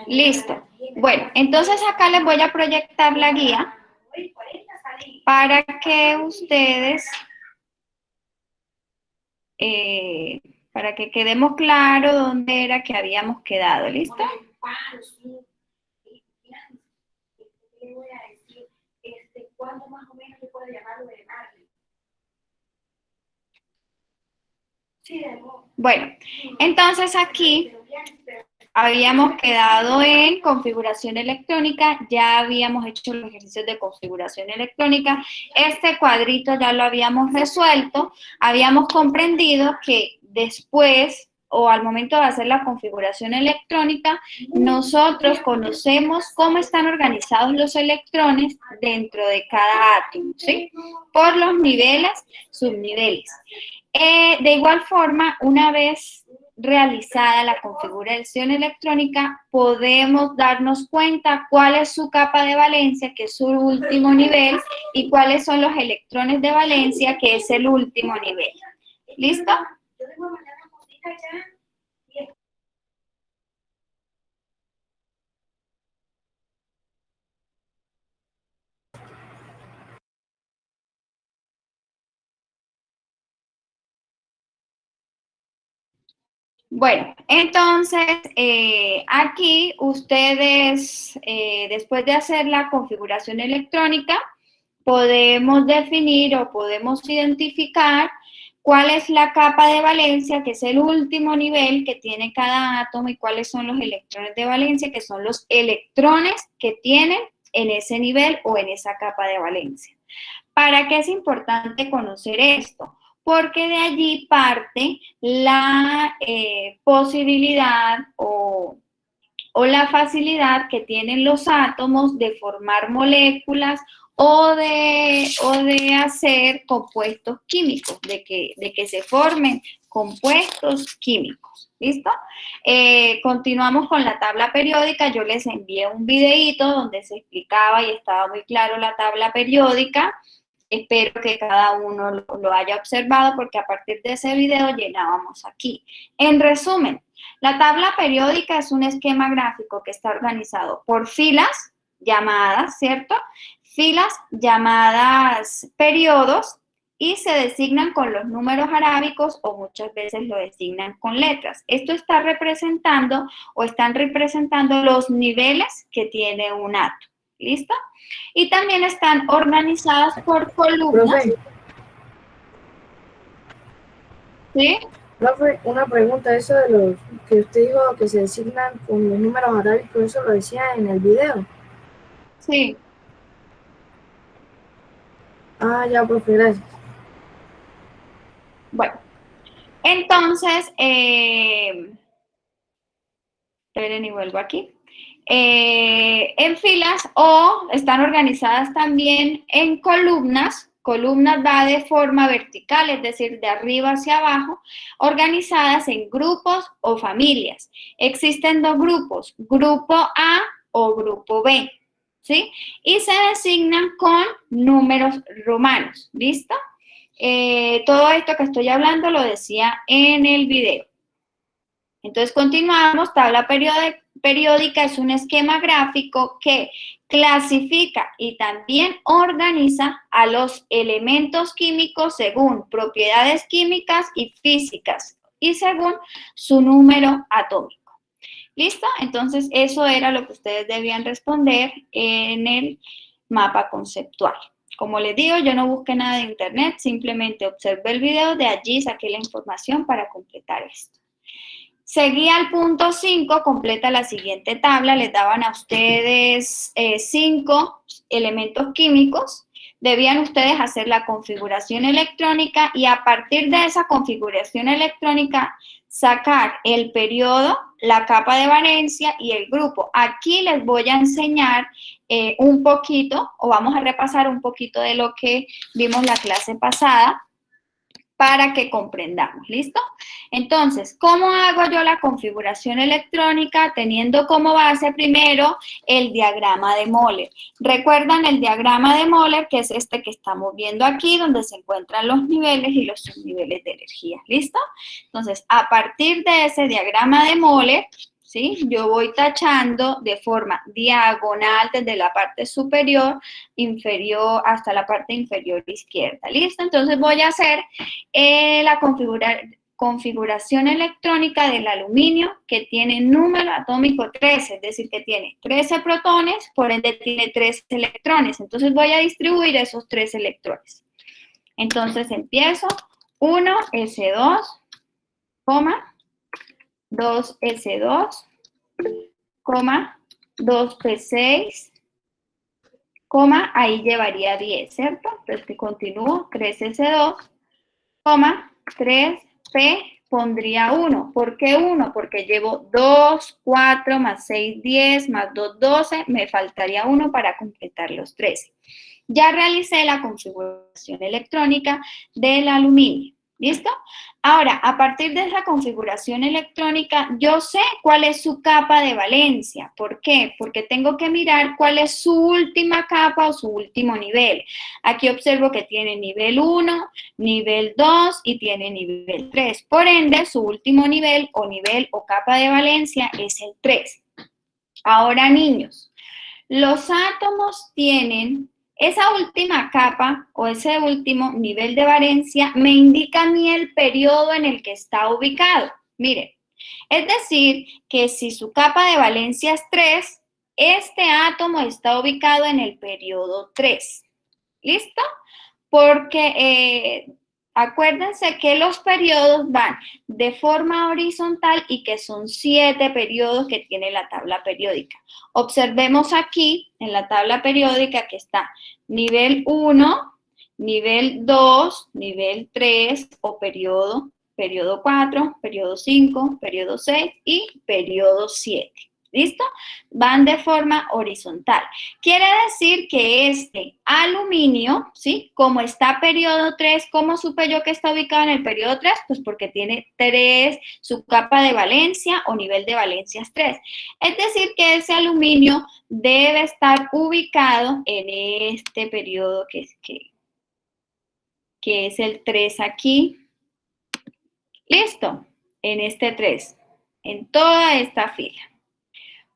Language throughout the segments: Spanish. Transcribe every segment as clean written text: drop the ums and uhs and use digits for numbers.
Listo. Bueno, entonces acá les voy a proyectar la guía para que ustedes, para que quedemos claro dónde era que habíamos quedado. ¿Listo? ¿Cuándo más o menos se puede llamarlo de Marley? Bueno, entonces aquí habíamos quedado en configuración electrónica, ya habíamos hecho los ejercicios de configuración electrónica, este cuadrito ya lo habíamos resuelto, habíamos comprendido que después o al momento de hacer la configuración electrónica, nosotros conocemos cómo están organizados los electrones dentro de cada átomo, ¿sí? Por los niveles, subniveles. De igual forma, una vez realizada la configuración electrónica, podemos darnos cuenta cuál es su capa de valencia, que es su último nivel, y cuáles son los electrones de valencia, que es el último nivel. ¿Listo? Bueno, entonces aquí ustedes, después de hacer la configuración electrónica, podemos definir o podemos identificar cuál es la capa de valencia, que es el último nivel que tiene cada átomo, y cuáles son los electrones de valencia, que son los electrones que tienen en ese nivel o en esa capa de valencia. ¿Para qué es importante conocer esto? Porque de allí parte la posibilidad o la facilidad que tienen los átomos de formar moléculas o de hacer compuestos químicos, de que se formen compuestos químicos. ¿Listo? Continuamos con la tabla periódica. Yo les envié un videíto donde se explicaba y estaba muy claro la tabla periódica. Espero que cada uno lo haya observado porque a partir de ese video llenábamos aquí. En resumen, la tabla periódica es un esquema gráfico que está organizado por filas llamadas, ¿cierto? Filas llamadas periodos y se designan con los números arábicos o muchas veces lo designan con letras. Esto está representando o están representando los niveles que tiene un átomo. ¿Listo? Y también están organizadas por columnas. Profe, ¿Sí? profe, una pregunta, eso de los que usted dijo que se designan con los números arábicos, eso lo decía en el video. Sí. Ah, ya, profe, gracias. Bueno, entonces, esperen y vuelvo aquí. En filas o están organizadas también en columnas. Columnas va de forma vertical, es decir, de arriba hacia abajo, organizadas en grupos o familias. Existen dos grupos, grupo A o grupo B, ¿sí? Y se designan con números romanos, ¿listo? Todo esto que estoy hablando lo decía en el video. Entonces continuamos, tabla periódica es un esquema gráfico que clasifica y también organiza a los elementos químicos según propiedades químicas y físicas y según su número atómico. ¿Listo? Entonces eso era lo que ustedes debían responder en el mapa conceptual. Como les digo, yo no busqué nada de internet, simplemente observé el video, de allí saqué la información para completar esto. Seguía al punto 5, completa la siguiente tabla, les daban a ustedes 5 elementos químicos, debían ustedes hacer la configuración electrónica y a partir de esa configuración electrónica sacar el periodo, la capa de valencia y el grupo. Aquí les voy a enseñar un poquito, o vamos a repasar un poquito de lo que vimos la clase pasada, para que comprendamos, ¿listo? Entonces, ¿cómo hago yo la configuración electrónica teniendo como base primero el diagrama de Moller? ¿Recuerdan el diagrama de Moller, que es este que estamos viendo aquí, donde se encuentran los niveles y los subniveles de energía? ¿Listo? Entonces, a partir de ese diagrama de Moller, ¿sí? Yo voy tachando de forma diagonal desde la parte superior, inferior, hasta la parte inferior izquierda. ¿Listo? Entonces voy a hacer la configuración electrónica del aluminio que tiene número atómico 13, es decir, que tiene 13 protones, por ende tiene 13 electrones. Entonces voy a distribuir esos 3 electrones. Entonces empiezo 1s2, 2s2, 2p6, ahí llevaría 10, ¿cierto? Entonces que continúo, 3s2, 3p, pondría 1. ¿Por qué 1? Porque llevo 2, 4, más 6, 10, más 2, 12, me faltaría 1 para completar los 13. Ya realicé la configuración electrónica del aluminio. ¿Listo? Ahora, a partir de esa configuración electrónica, yo sé cuál es su capa de valencia. ¿Por qué? Porque tengo que mirar cuál es su última capa o su último nivel. Aquí observo que tiene nivel 1, nivel 2 y tiene nivel 3. Por ende, su último nivel o capa de valencia es el 3. Ahora, niños, los átomos tienen esa última capa o ese último nivel de valencia, me indica a mí el periodo en el que está ubicado. Miren, es decir, que si su capa de valencia es 3, este átomo está ubicado en el periodo 3. ¿Listo? Porque acuérdense que los periodos van de forma horizontal y que son 7 periodos que tiene la tabla periódica. Observemos aquí en la tabla periódica que está nivel 1, nivel 2, nivel 3 o periodo 4, periodo 5, periodo 6 y periodo 7. ¿Listo? Van de forma horizontal. Quiere decir que este aluminio, ¿sí? Como está periodo 3, ¿cómo supe yo que está ubicado en el periodo 3? Pues porque tiene 3, su capa de valencia o nivel de valencia es 3. Es decir, que ese aluminio debe estar ubicado en este periodo que es el 3 aquí. ¿Listo? En este 3, en toda esta fila.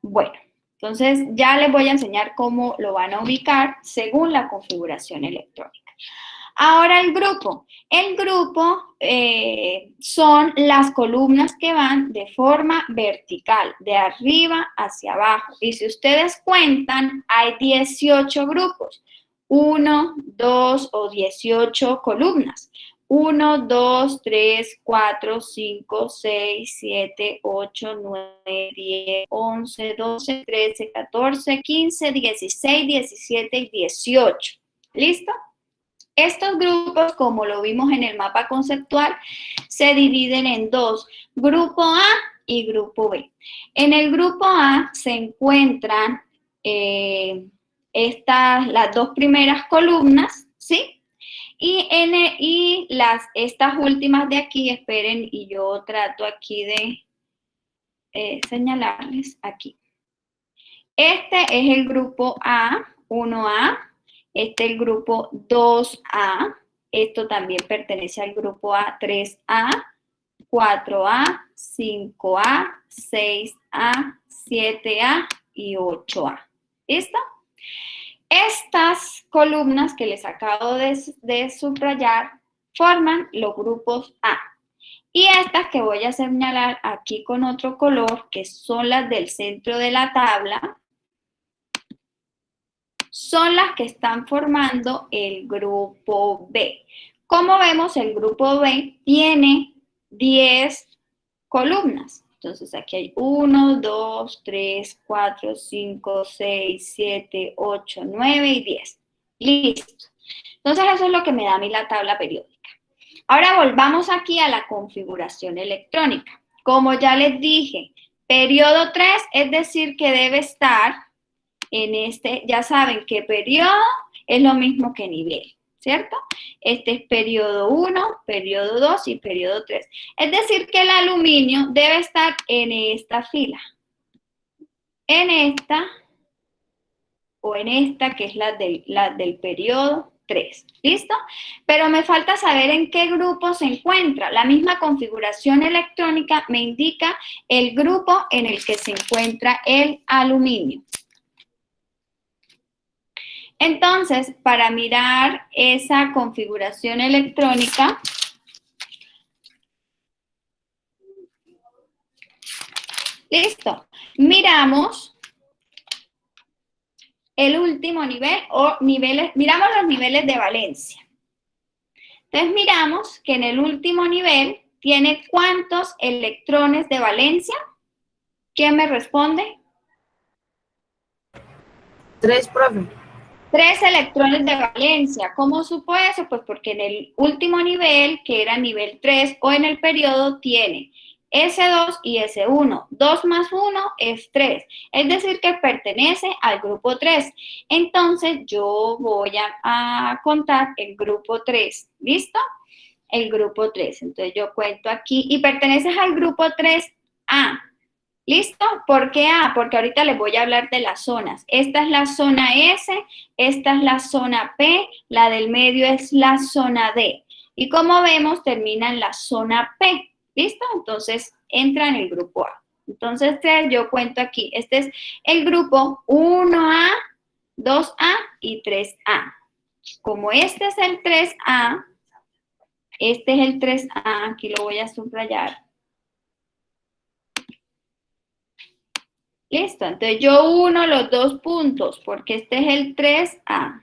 Bueno, entonces ya les voy a enseñar cómo lo van a ubicar según la configuración electrónica. Ahora el grupo. El grupo son las columnas que van de forma vertical, de arriba hacia abajo. Y si ustedes cuentan, hay 18 grupos. 1, 2 o 18 columnas. 1, 2, 3, 4, 5, 6, 7, 8, 9, 10, 11, 12, 13, 14, 15, 16, 17 y 18. ¿Listo? Estos grupos, como lo vimos en el mapa conceptual, se dividen en dos, grupo A y grupo B. En el grupo A se encuentran las dos primeras columnas, ¿sí? Y estas últimas de aquí, esperen, y yo trato aquí de señalarles aquí. Este es el grupo A, 1A, este es el grupo 2A, esto también pertenece al grupo A, 3A, 4A, 5A, 6A, 7A y 8A. ¿Listo? Estas columnas que les acabo de subrayar forman los grupos A. Y estas que voy a señalar aquí con otro color, que son las del centro de la tabla, son las que están formando el grupo B. Como vemos, el grupo B tiene 10 columnas. Entonces, aquí hay 1, 2, 3, 4, 5, 6, 7, 8, 9 y 10. Listo. Entonces, eso es lo que me da a mí la tabla periódica. Ahora volvamos aquí a la configuración electrónica. Como ya les dije, periodo 3, es decir, que debe estar en este, ya saben que periodo es lo mismo que nivel, ¿cierto? Este es periodo 1, periodo 2 y periodo 3. Es decir, que el aluminio debe estar en esta fila. En esta o en esta, que es la del periodo 3. ¿Listo? Pero me falta saber en qué grupo se encuentra. La misma configuración electrónica me indica el grupo en el que se encuentra el aluminio. Entonces, para mirar esa configuración electrónica, listo, miramos el último nivel o niveles, miramos los niveles de valencia. Entonces miramos que en el último nivel tiene ¿cuántos electrones de valencia? ¿Quién me responde? 3, profe. 3 electrones de valencia. ¿Cómo supo eso? Pues porque en el último nivel, que era nivel 3, o en el periodo, tiene S2 y S1. 2 más 1 es 3. Es decir, que pertenece al grupo 3. Entonces, yo voy a contar el grupo 3. ¿Listo? El grupo 3. Entonces, yo cuento aquí. Y perteneces al grupo 3A. ¿Listo? ¿Por qué A? Porque ahorita les voy a hablar de las zonas. Esta es la zona S, esta es la zona P, la del medio es la zona D. Y como vemos, termina en la zona P. ¿Listo? Entonces, entra en el grupo A. Entonces, yo cuento aquí. Este es el grupo 1A, 2A y 3A. Como este es el 3A, este es el 3A, aquí lo voy a subrayar. Listo, entonces yo uno los 2 puntos, porque este es el 3A.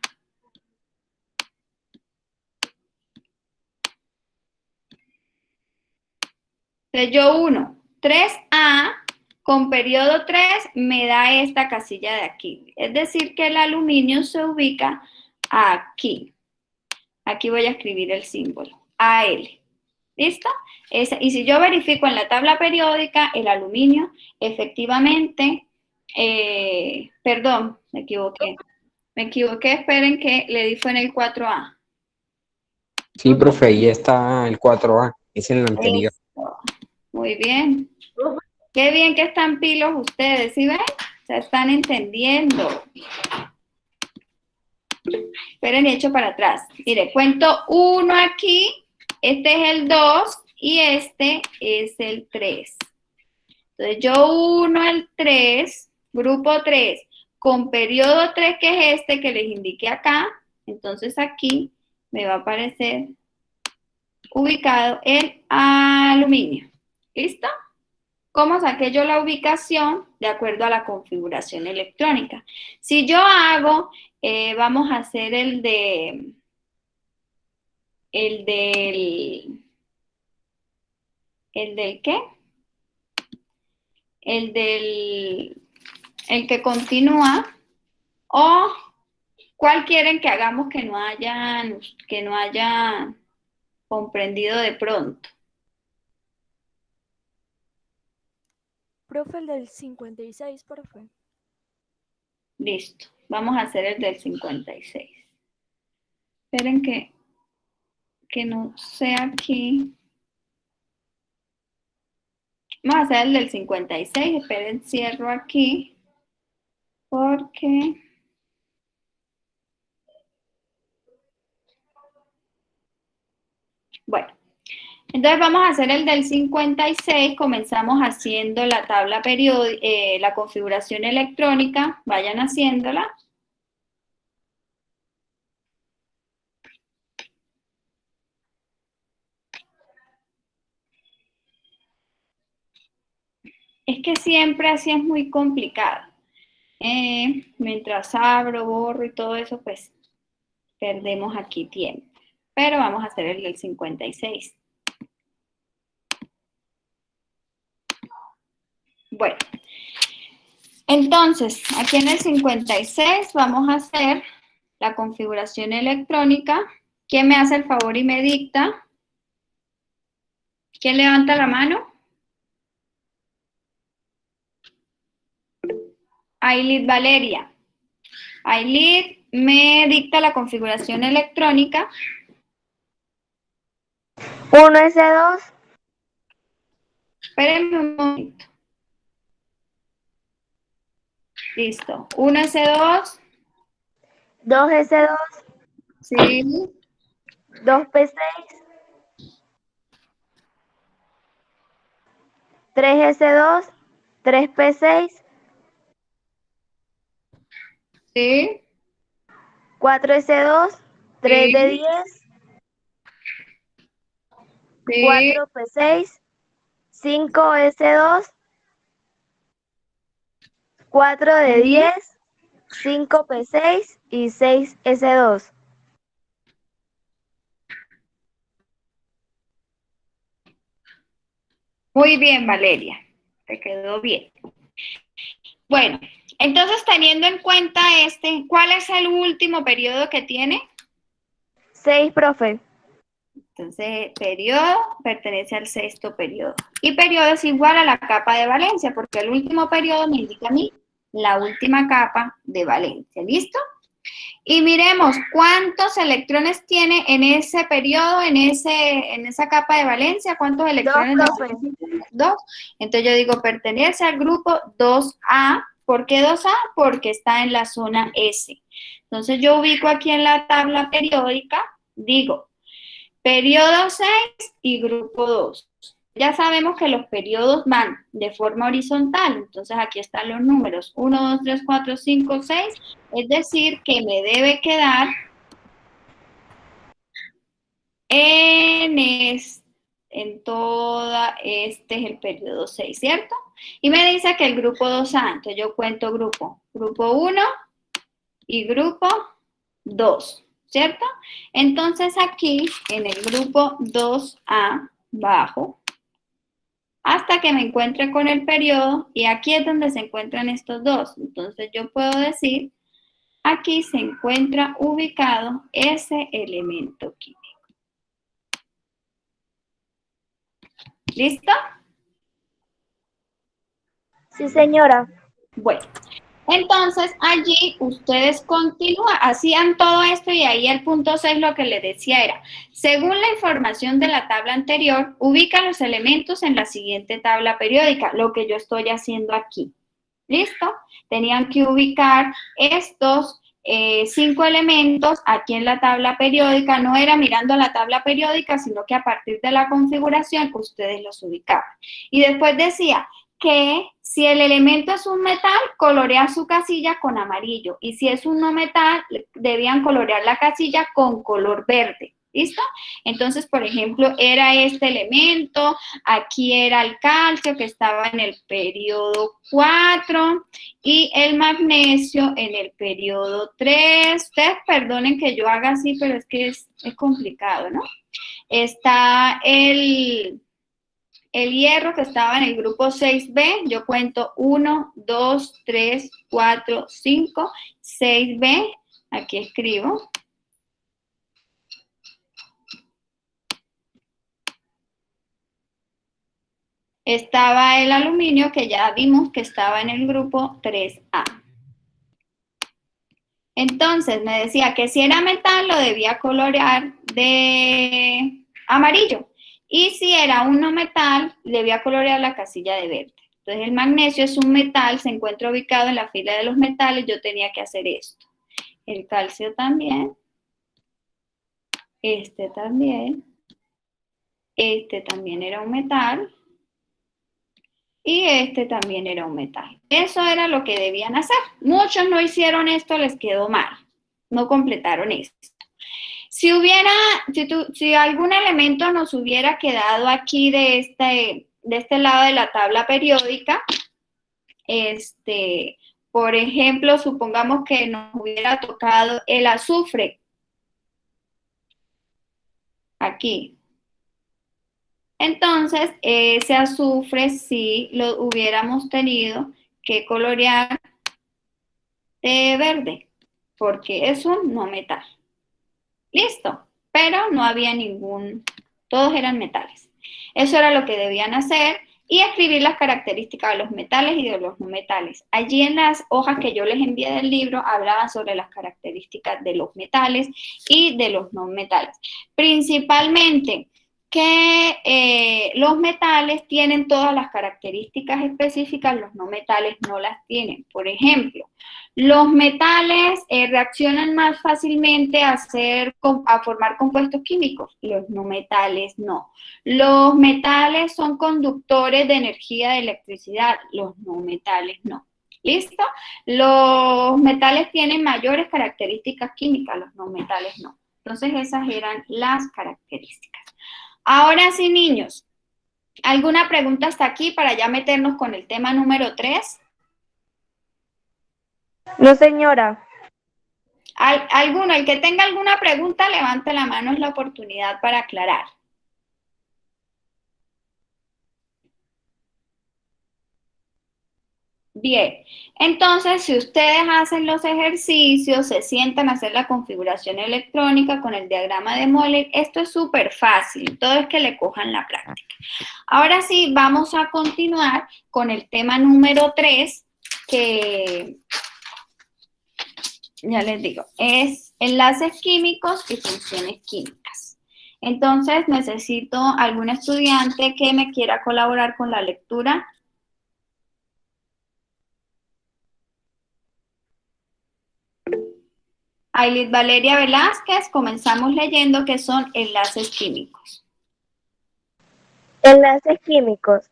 Entonces yo uno 3A con periodo 3 me da esta casilla de aquí. Es decir, que el aluminio se ubica aquí. Aquí voy a escribir el símbolo, AL. ¿Listo? Y si yo verifico en la tabla periódica, el aluminio efectivamente, perdón, me equivoqué. Me equivoqué, esperen que le di fue en el 4A. Sí, profe, ahí está el 4A, es en el anterior. Eso. Muy bien. Qué bien que están pilos ustedes, ¿sí ven? Se están entendiendo. Esperen, echo para atrás. Mire, cuento 1 aquí, este es el 2 y este es el 3. Entonces yo 1 al 3, grupo 3, con periodo 3, que es este que les indiqué acá, entonces aquí me va a aparecer ubicado el aluminio. ¿Listo? ¿Cómo saqué yo la ubicación? De acuerdo a la configuración electrónica. Si yo hago, vamos a hacer el del, ¿el qué? El que continúa, o ¿cuál quieren que hagamos que no hayan comprendido de pronto? Profe, el del 56, profe. Listo, vamos a hacer el del 56. Esperen que no sea aquí. Vamos a hacer el del 56, esperen, cierro aquí, porque... Bueno, entonces vamos a hacer el del 56, comenzamos haciendo la tabla periódica, la configuración electrónica, vayan haciéndola. Es que siempre así es muy complicado. Mientras abro, borro y todo eso, pues perdemos aquí tiempo. Pero vamos a hacer el del 56. Bueno, entonces, aquí en el 56 vamos a hacer la configuración electrónica. ¿Quién me hace el favor y me dicta? ¿Quién levanta la mano? Ailid Valeria. Ailid me dicta la configuración electrónica. 1S2. Espérenme un momento. Listo. 1S2. 2S2. Sí, 2P6, 3S2, 3P6, sí, 4S2, 3D10, sí, 4P6, 5S2, 4D10, 5P6 y 6S2. muy bien, Valeria, te quedó bien. Bueno, entonces teniendo en cuenta ¿cuál es el último periodo que tiene? 6, profe. Entonces, periodo pertenece al sexto periodo. Y periodo es igual a la capa de valencia, porque el último periodo me indica a mí la última capa de valencia. ¿Listo? Y miremos cuántos electrones tiene en ese periodo, en esa capa de valencia. ¿Cuántos electrones? 2, profe. 2. Entonces yo digo, pertenece al grupo 2A. ¿Por qué 2A? Porque está en la zona S. Entonces yo ubico aquí en la tabla periódica, digo, periodo 6 y grupo 2. Ya sabemos que los periodos van de forma horizontal, entonces aquí están los números 1, 2, 3, 4, 5, 6, es decir, que me debe quedar en toda, este es el periodo 6, ¿cierto? Y me dice que el grupo 2A, entonces yo cuento grupo 1 y grupo 2, ¿cierto? Entonces aquí en el grupo 2A bajo hasta que me encuentre con el periodo y aquí es donde se encuentran estos dos. Entonces yo puedo decir, aquí se encuentra ubicado ese elemento químico. ¿Listo? Sí, señora. Bueno, entonces allí ustedes continúan, hacían todo esto y ahí el punto 6 lo que les decía era, según la información de la tabla anterior, ubica los elementos en la siguiente tabla periódica, lo que yo estoy haciendo aquí. ¿Listo? Tenían que ubicar estos 5 elementos aquí en la tabla periódica, no era mirando la tabla periódica, sino que a partir de la configuración ustedes los ubicaban. Y después decía que si el elemento es un metal, colorear su casilla con amarillo, y si es un no metal, debían colorear la casilla con color verde. ¿Listo? Entonces, por ejemplo, era este elemento, aquí era el calcio que estaba en el periodo 4 y el magnesio en el periodo 3. Ustedes perdonen que yo haga así, pero es que es complicado, ¿no? Está el hierro que estaba en el grupo 6B, yo cuento 1, 2, 3, 4, 5, 6B, aquí escribo. Estaba el aluminio, que ya vimos que estaba en el grupo 3A. Entonces, me decía que si era metal, lo debía colorear de amarillo. Y si era un no metal, debía colorear la casilla de verde. Entonces, el magnesio es un metal, se encuentra ubicado en la fila de los metales, yo tenía que hacer esto. El calcio también. Este también. Este también era un metal. Y este también era un metal. Eso era lo que debían hacer. Muchos no hicieron esto, les quedó mal. No completaron esto. Si algún elemento nos hubiera quedado aquí de este lado de la tabla periódica, por ejemplo, supongamos que nos hubiera tocado el azufre. Aquí. Entonces, ese azufre sí lo hubiéramos tenido que colorear de verde, porque es un no metal. Listo, pero no había todos eran metales. Eso era lo que debían hacer y escribir las características de los metales y de los no metales. Allí en las hojas que yo les envié del libro hablaban sobre las características de los metales y de los no metales. Principalmente que los metales tienen todas las características específicas, los no metales no las tienen. Por ejemplo, Los metales reaccionan más fácilmente a formar compuestos químicos. Los no metales no. Los metales son conductores de energía de electricidad. Los no metales no. ¿Listo? Los metales tienen mayores características químicas, los no metales no. Entonces esas eran las características. Ahora sí, niños, ¿alguna pregunta hasta aquí para ya meternos con el tema número 3? No, señora. ¿Alguno? El que tenga alguna pregunta, levante la mano, es la oportunidad para aclarar. Bien, entonces si ustedes hacen los ejercicios, se sientan a hacer la configuración electrónica con el diagrama de Moller, esto es súper fácil, todo es que le cojan la práctica. Ahora sí, vamos a continuar con el tema número 3, que ya les digo, es enlaces químicos y funciones químicas. Entonces necesito algún estudiante que me quiera colaborar con la lectura. Ailid Valeria Velázquez, comenzamos leyendo qué son enlaces químicos. Enlaces químicos.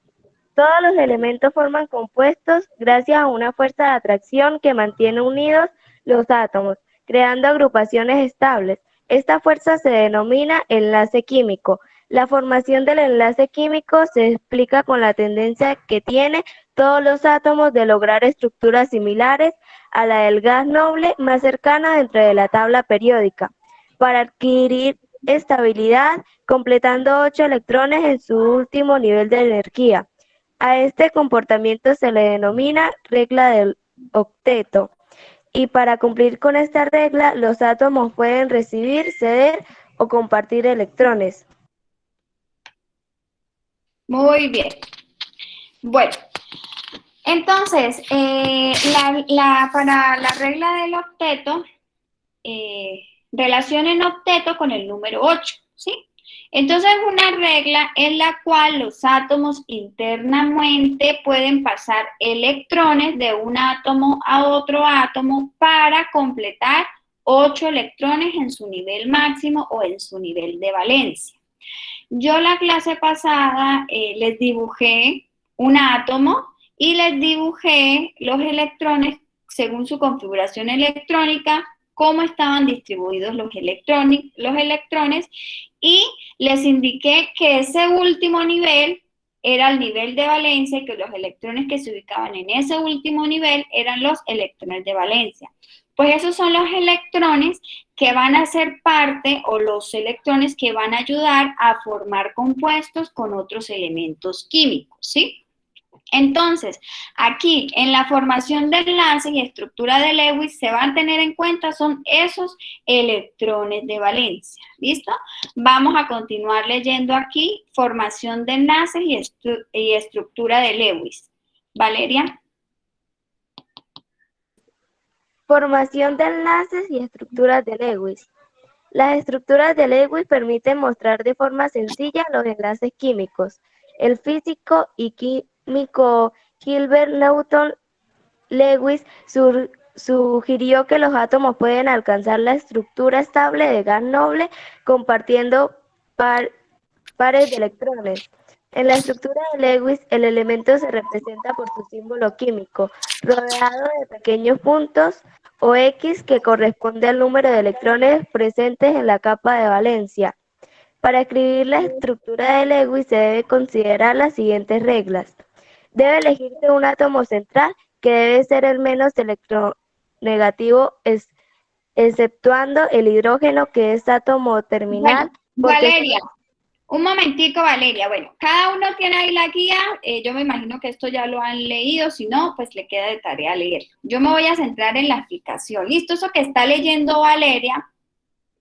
Todos los elementos forman compuestos gracias a una fuerza de atracción que mantiene unidos los átomos, creando agrupaciones estables. Esta fuerza se denomina enlace químico. La formación del enlace químico se explica con la tendencia que tienen todos los átomos de lograr estructuras similares a la del gas noble más cercana dentro de la tabla periódica, para adquirir estabilidad, completando 8 electrones en su último nivel de energía. A este comportamiento se le denomina regla del octeto. Y para cumplir con esta regla, los átomos pueden recibir, ceder o compartir electrones. Muy bien. Bueno, entonces, para la regla del octeto, relacionen octeto con el número 8, ¿sí? Entonces, una regla en la cual los átomos internamente pueden pasar electrones de un átomo a otro átomo para completar 8 electrones en su nivel máximo o en su nivel de valencia. Yo la clase pasada les dibujé un átomo y les dibujé los electrones según su configuración electrónica, cómo estaban distribuidos los electrones y les indiqué que ese último nivel era el nivel de valencia y que los electrones que se ubicaban en ese último nivel eran los electrones de valencia. Pues esos son los electrones que van a ser parte o los electrones que van a ayudar a formar compuestos con otros elementos químicos, ¿sí? Entonces, aquí en la formación de enlaces y estructura de Lewis se van a tener en cuenta son esos electrones de valencia, ¿listo? Vamos a continuar leyendo aquí formación de enlaces y estructura de Lewis. Valeria. Formación de enlaces y estructuras de Lewis. Las estructuras de Lewis permiten mostrar de forma sencilla los enlaces químicos. El físico y químico Gilbert Newton Lewis sugirió que los átomos pueden alcanzar la estructura estable de gas noble compartiendo pares de electrones. En la estructura de Lewis, el elemento se representa por su símbolo químico, rodeado de pequeños puntos o X que corresponde al número de electrones presentes en la capa de valencia. Para escribir la estructura de Lewis se debe considerar las siguientes reglas. Debe elegirse un átomo central que debe ser el menos electronegativo, exceptuando el hidrógeno, que es átomo terminal. Bueno, Valeria, un momentico, Valeria. Bueno, cada uno tiene ahí la guía. Yo me imagino que esto ya lo han leído. Si no, pues le queda de tarea leerlo. Yo me voy a centrar en la explicación. ¿Listo? Eso que está leyendo Valeria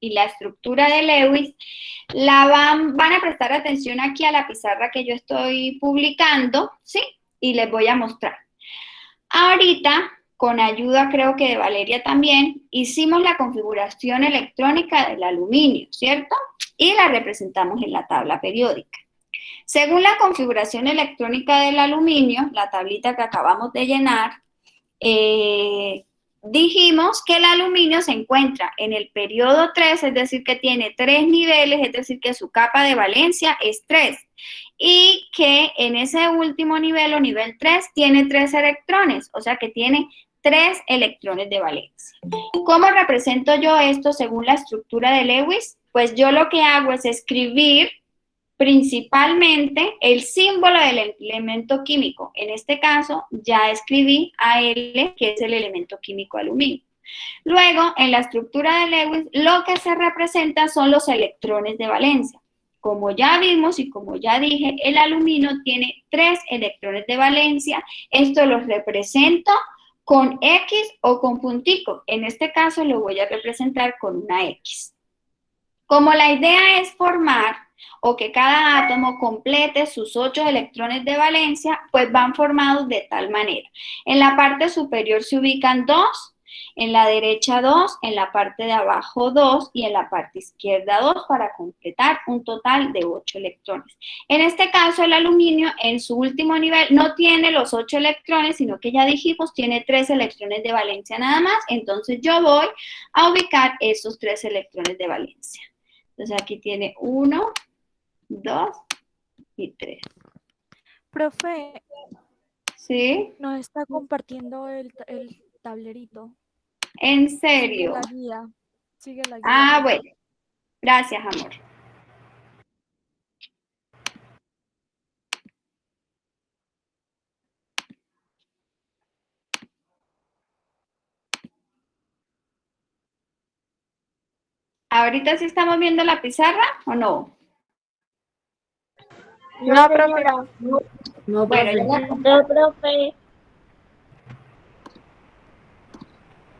y la estructura de Lewis, van a prestar atención aquí a la pizarra que yo estoy publicando, ¿sí? Y les voy a mostrar. Ahorita, con ayuda creo que de Valeria también, hicimos la configuración electrónica del aluminio, ¿cierto? Y la representamos en la tabla periódica. Según la configuración electrónica del aluminio, la tablita que acabamos de llenar, dijimos que el aluminio se encuentra en el periodo 3, es decir, que tiene 3 niveles, es decir, que su capa de valencia es 3. Y que en ese último nivel, o nivel 3, tiene 3 electrones, o sea que tiene 3 electrones de valencia. ¿Cómo represento yo esto según la estructura de Lewis? Pues yo lo que hago es escribir principalmente el símbolo del elemento químico. En este caso, ya escribí AL, que es el elemento químico aluminio. Luego, en la estructura de Lewis, lo que se representa son los electrones de valencia. Como ya vimos y como ya dije, el aluminio tiene 3 electrones de valencia. Esto los represento con X o con puntico. En este caso, lo voy a representar con una X. Como la idea es formar o que cada átomo complete sus 8 electrones de valencia, pues van formados de tal manera. En la parte superior se ubican 2, en la derecha 2, en la parte de abajo 2 y en la parte izquierda 2 para completar un total de 8 electrones. En este caso el aluminio en su último nivel no tiene los 8 electrones, sino que ya dijimos tiene 3 electrones de valencia nada más, entonces yo voy a ubicar esos 3 electrones de valencia. Entonces aquí tiene 1, 2 y 3. Profe, ¿Sí? nos está compartiendo el tablerito. ¿En Sigue serio? la guía. Sigue la guía. Ah, bueno. Gracias, amor. ¿Ahorita sí estamos viendo la pizarra o no? No, profe. No, Bueno, profe. No, profe.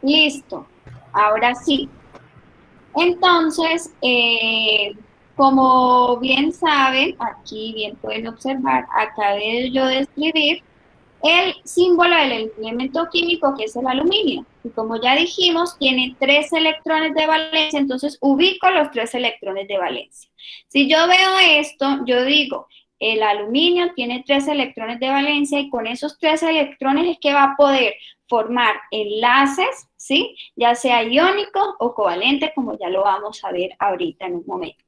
Listo. Ahora sí. Entonces, como bien saben, aquí bien pueden observar, acabé yo de escribir el símbolo del elemento químico, que es el aluminio. Y como ya dijimos, tiene 3 electrones de valencia, entonces ubico los 3 electrones de valencia. Si yo veo esto, yo digo, el aluminio tiene 3 electrones de valencia y con esos 3 electrones es que va a poder formar enlaces, ¿sí? Ya sea iónico o covalente, como ya lo vamos a ver ahorita en un momento.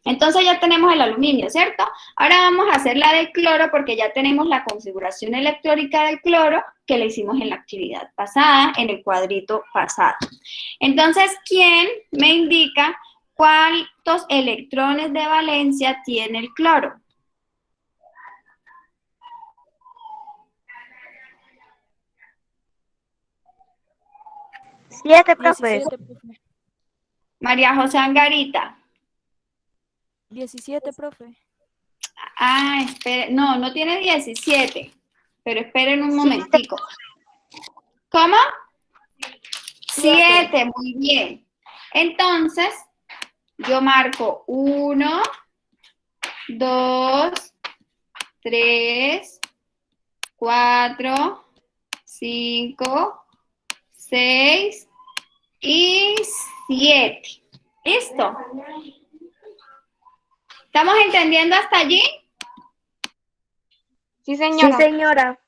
Entonces ya tenemos el aluminio, ¿cierto? Ahora vamos a hacer la del cloro porque ya tenemos la configuración electrónica del cloro que le hicimos en la actividad pasada, en el cuadrito pasado. Entonces, ¿quién me indica cuántos electrones de valencia tiene el cloro? Siete, profe. 17, profe. María José Angarita. 17, profe. Ah, espere, no, no tiene 17, pero esperen un momentico. ¿Cómo? 7, muy bien. Entonces, yo marco 1, 2, 3, 4, 5, 6 y 7. ¿Listo? ¿Estamos entendiendo hasta allí? Sí, señora. Sí, señora.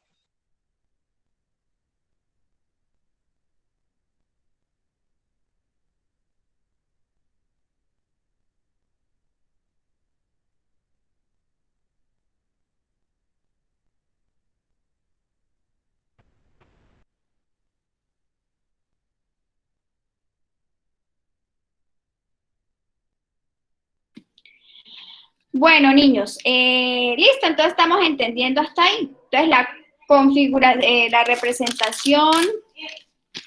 Bueno, niños, listo, entonces estamos entendiendo hasta ahí. Entonces, la representación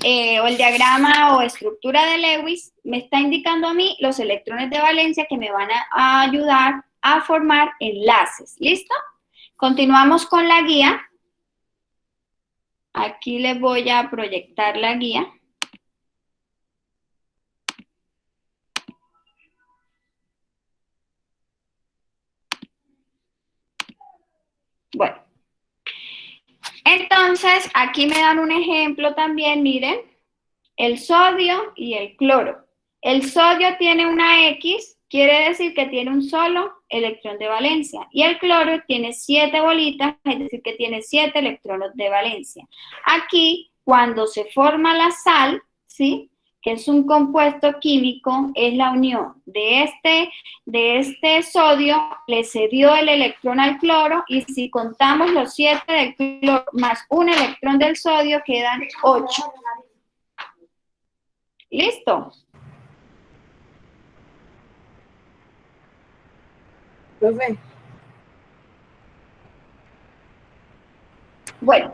o el diagrama o estructura de Lewis me está indicando a mí los electrones de valencia que me van a ayudar a formar enlaces. ¿Listo? Continuamos con la guía. Aquí les voy a proyectar la guía. Bueno, entonces aquí me dan un ejemplo también, miren, el sodio y el cloro. El sodio tiene una X, quiere decir que tiene un solo electrón de valencia, y el cloro tiene 7 bolitas, es decir que tiene 7 electrones de valencia. Aquí cuando se forma la sal, ¿sí? Que es un compuesto químico, es la unión de este sodio, le cedió el electrón al cloro, y si contamos los 7 del cloro más un electrón del sodio, quedan 8. ¿Listo? Profe, Bueno,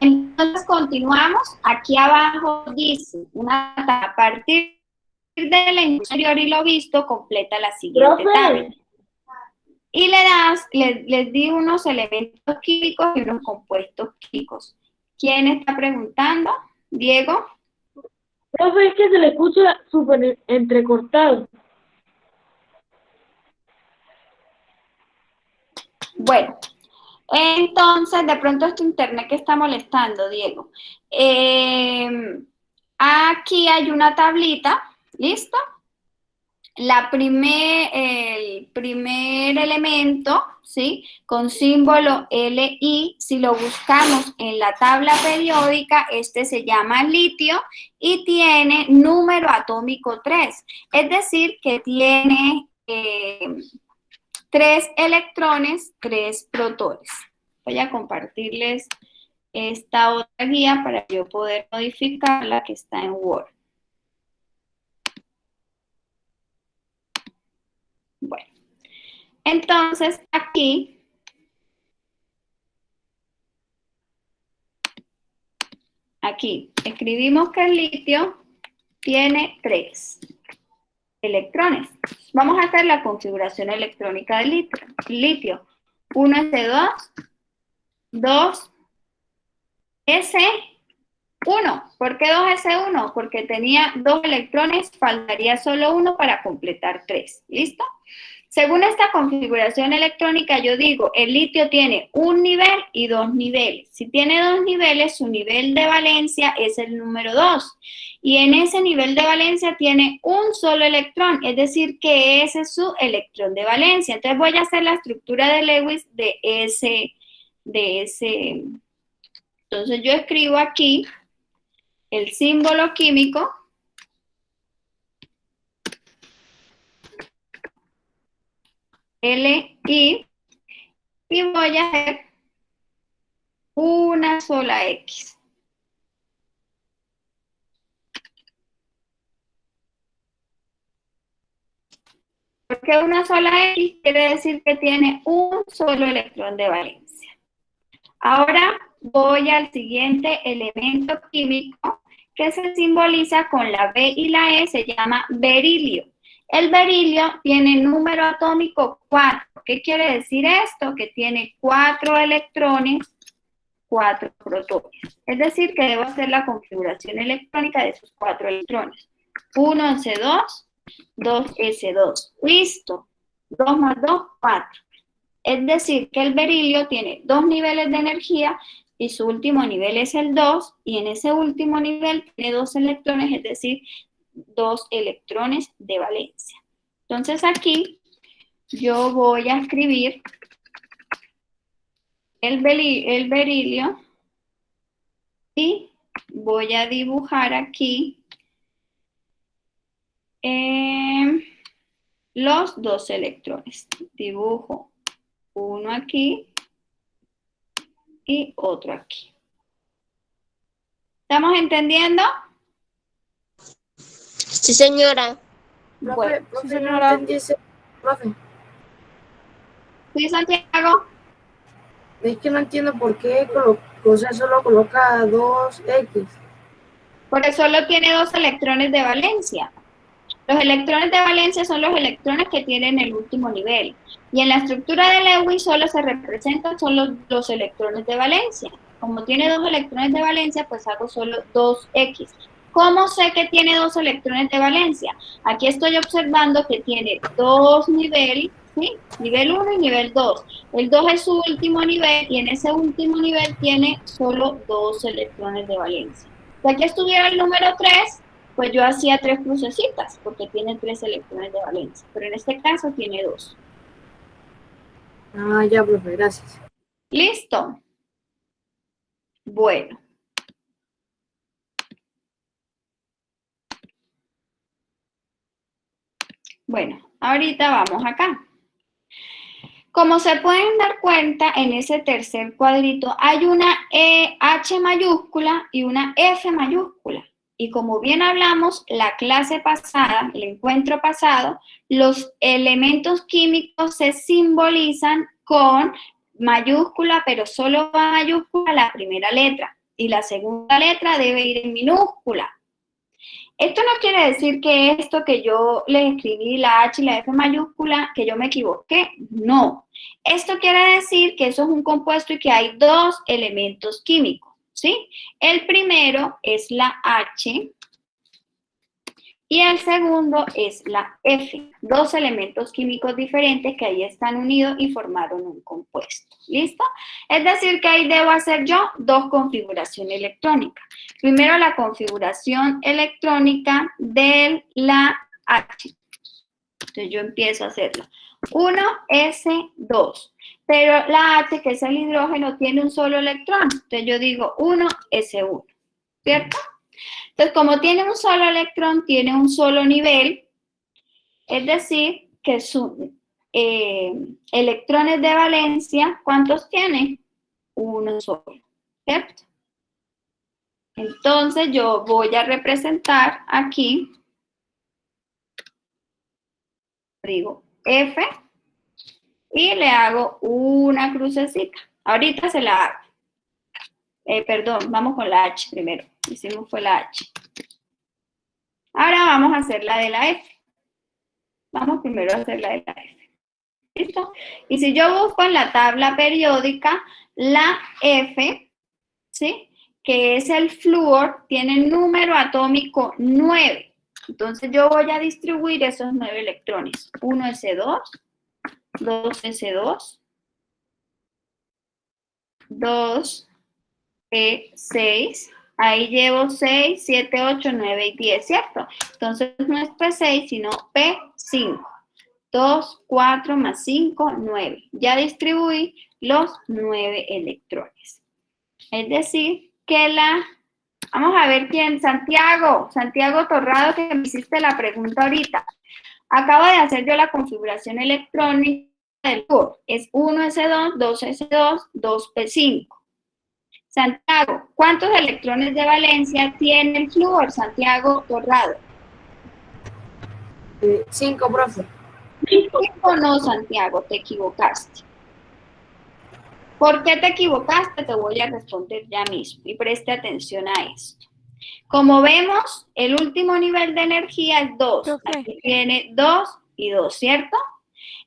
entonces continuamos. Aquí abajo dice, a partir del anterior y lo visto, completa la siguiente tabla. Y les di unos elementos químicos y unos compuestos químicos. ¿Quién está preguntando? ¿Diego? Profe, es que se le escucha súper entrecortado. Bueno, entonces de pronto es tu internet que está molestando, Diego. Aquí hay una tablita, ¿listo? El primer elemento, ¿sí? Con símbolo Li, si lo buscamos en la tabla periódica, este se llama litio y tiene número atómico 3, es decir, que tiene 3 electrones, 3 protones. Voy a compartirles esta otra guía para yo poder modificar la que está en Word. Bueno, entonces aquí escribimos que el litio tiene 3 electrones. Vamos a hacer la configuración electrónica del litio. 1s2, 2s1. ¿Por qué 2s1? Porque tenía 2 electrones, faltaría solo 1 para completar 3. ¿Listo? Según esta configuración electrónica, yo digo, el litio tiene un nivel y 2 niveles. Si tiene 2 niveles, su nivel de valencia es el número 2. Y en ese nivel de valencia tiene un solo electrón, es decir, que ese es su electrón de valencia. Entonces voy a hacer la estructura de Lewis de ese. Entonces yo escribo aquí el símbolo químico Li, y voy a hacer una sola X. Porque una sola X quiere decir que tiene un solo electrón de valencia. Ahora voy al siguiente elemento químico que se simboliza con la B y la E, se llama berilio. El berilio tiene número atómico 4. ¿Qué quiere decir esto? Que tiene 4 electrones, 4 protones. Es decir, que debo hacer la configuración electrónica de esos 4 electrones. 1s2, 2s2. Listo. 2 más 2, 4. Es decir, que el berilio tiene 2 niveles de energía y su último nivel es el 2, y en ese último nivel tiene 2 electrones, es decir, 2 electrones de valencia. Entonces aquí yo voy a escribir el berilio y voy a dibujar aquí los 2 electrones. Dibujo uno aquí y otro aquí. ¿Estamos entendiendo? Sí, señora. profe, Bueno, profe, sí, no señora. entendí ese, profe. ¿sí, Santiago? Es que no entiendo por qué solo coloca 2X. Porque solo tiene 2 electrones de valencia. Los electrones de valencia son los electrones que tienen el último nivel. Y en la estructura de Lewis solo se representan solo los electrones de valencia. Como tiene 2 electrones de valencia, pues hago solo 2X. ¿Cómo sé que tiene 2 electrones de valencia? Aquí estoy observando que tiene 2 niveles, ¿sí? Nivel 1 y nivel 2. El 2 es su último nivel y en ese último nivel tiene solo 2 electrones de valencia. Si aquí estuviera el número 3, pues yo hacía 3 crucecitas, porque tiene 3 electrones de valencia, pero en este caso tiene 2. Ah, ya, profe, gracias. ¿Listo? Bueno. Bueno, ahorita vamos acá. Como se pueden dar cuenta, en ese tercer cuadrito hay una H mayúscula y una F mayúscula. Y como bien hablamos la clase pasada, el encuentro pasado, los elementos químicos se simbolizan con mayúscula, pero solo va mayúscula la primera letra. Y la segunda letra debe ir en minúscula. Esto no quiere decir que esto que yo les escribí, la H y la F mayúscula, que yo me equivoqué. No. Esto quiere decir que eso es un compuesto y que hay dos elementos químicos, ¿sí? El primero es la H y el segundo es la F. Dos elementos químicos diferentes que ahí están unidos y formaron un compuesto. ¿Listo? Es decir, que ahí debo hacer yo dos configuraciones electrónicas. Primero la configuración electrónica de la H. Entonces yo empiezo a hacerlo. 1s2. Pero la H, que es el hidrógeno, tiene un solo electrón. Entonces yo digo 1s1. ¿Cierto? Entonces, como tiene un solo electrón, tiene un solo nivel, es decir, que sus electrones de valencia, ¿cuántos tiene? Uno solo, ¿cierto? Entonces, yo voy a representar aquí, digo F, y le hago una crucecita. Ahorita se la hago. Perdón, vamos con la H primero. Hicimos fue la H. Ahora vamos a hacer la de la F. Vamos primero a hacer la de la F. ¿Listo? Y si yo busco en la tabla periódica, la F, ¿sí? Que es el flúor, tiene número atómico 9. Entonces yo voy a distribuir esos 9 electrones. 1s2, 2s2, 2p6, ahí llevo 6, 7, 8, 9 y 10, ¿cierto? Entonces no es P6, sino P5. 2, 4 más 5, 9. Ya distribuí los 9 electrones. Es decir, que vamos a ver quién, Santiago Torrado, que me hiciste la pregunta ahorita. Acabo de hacer yo la configuración electrónica del flúor. Es 1s2, 2s2, 2p5. Santiago, ¿cuántos electrones de valencia tiene el flúor, Santiago Torrado? 5, profe. 5 no, Santiago, te equivocaste. ¿Por qué te equivocaste? Te voy a responder ya mismo y preste atención a esto. Como vemos, el último nivel de energía es 2. Aquí tiene 2 y 2, ¿cierto?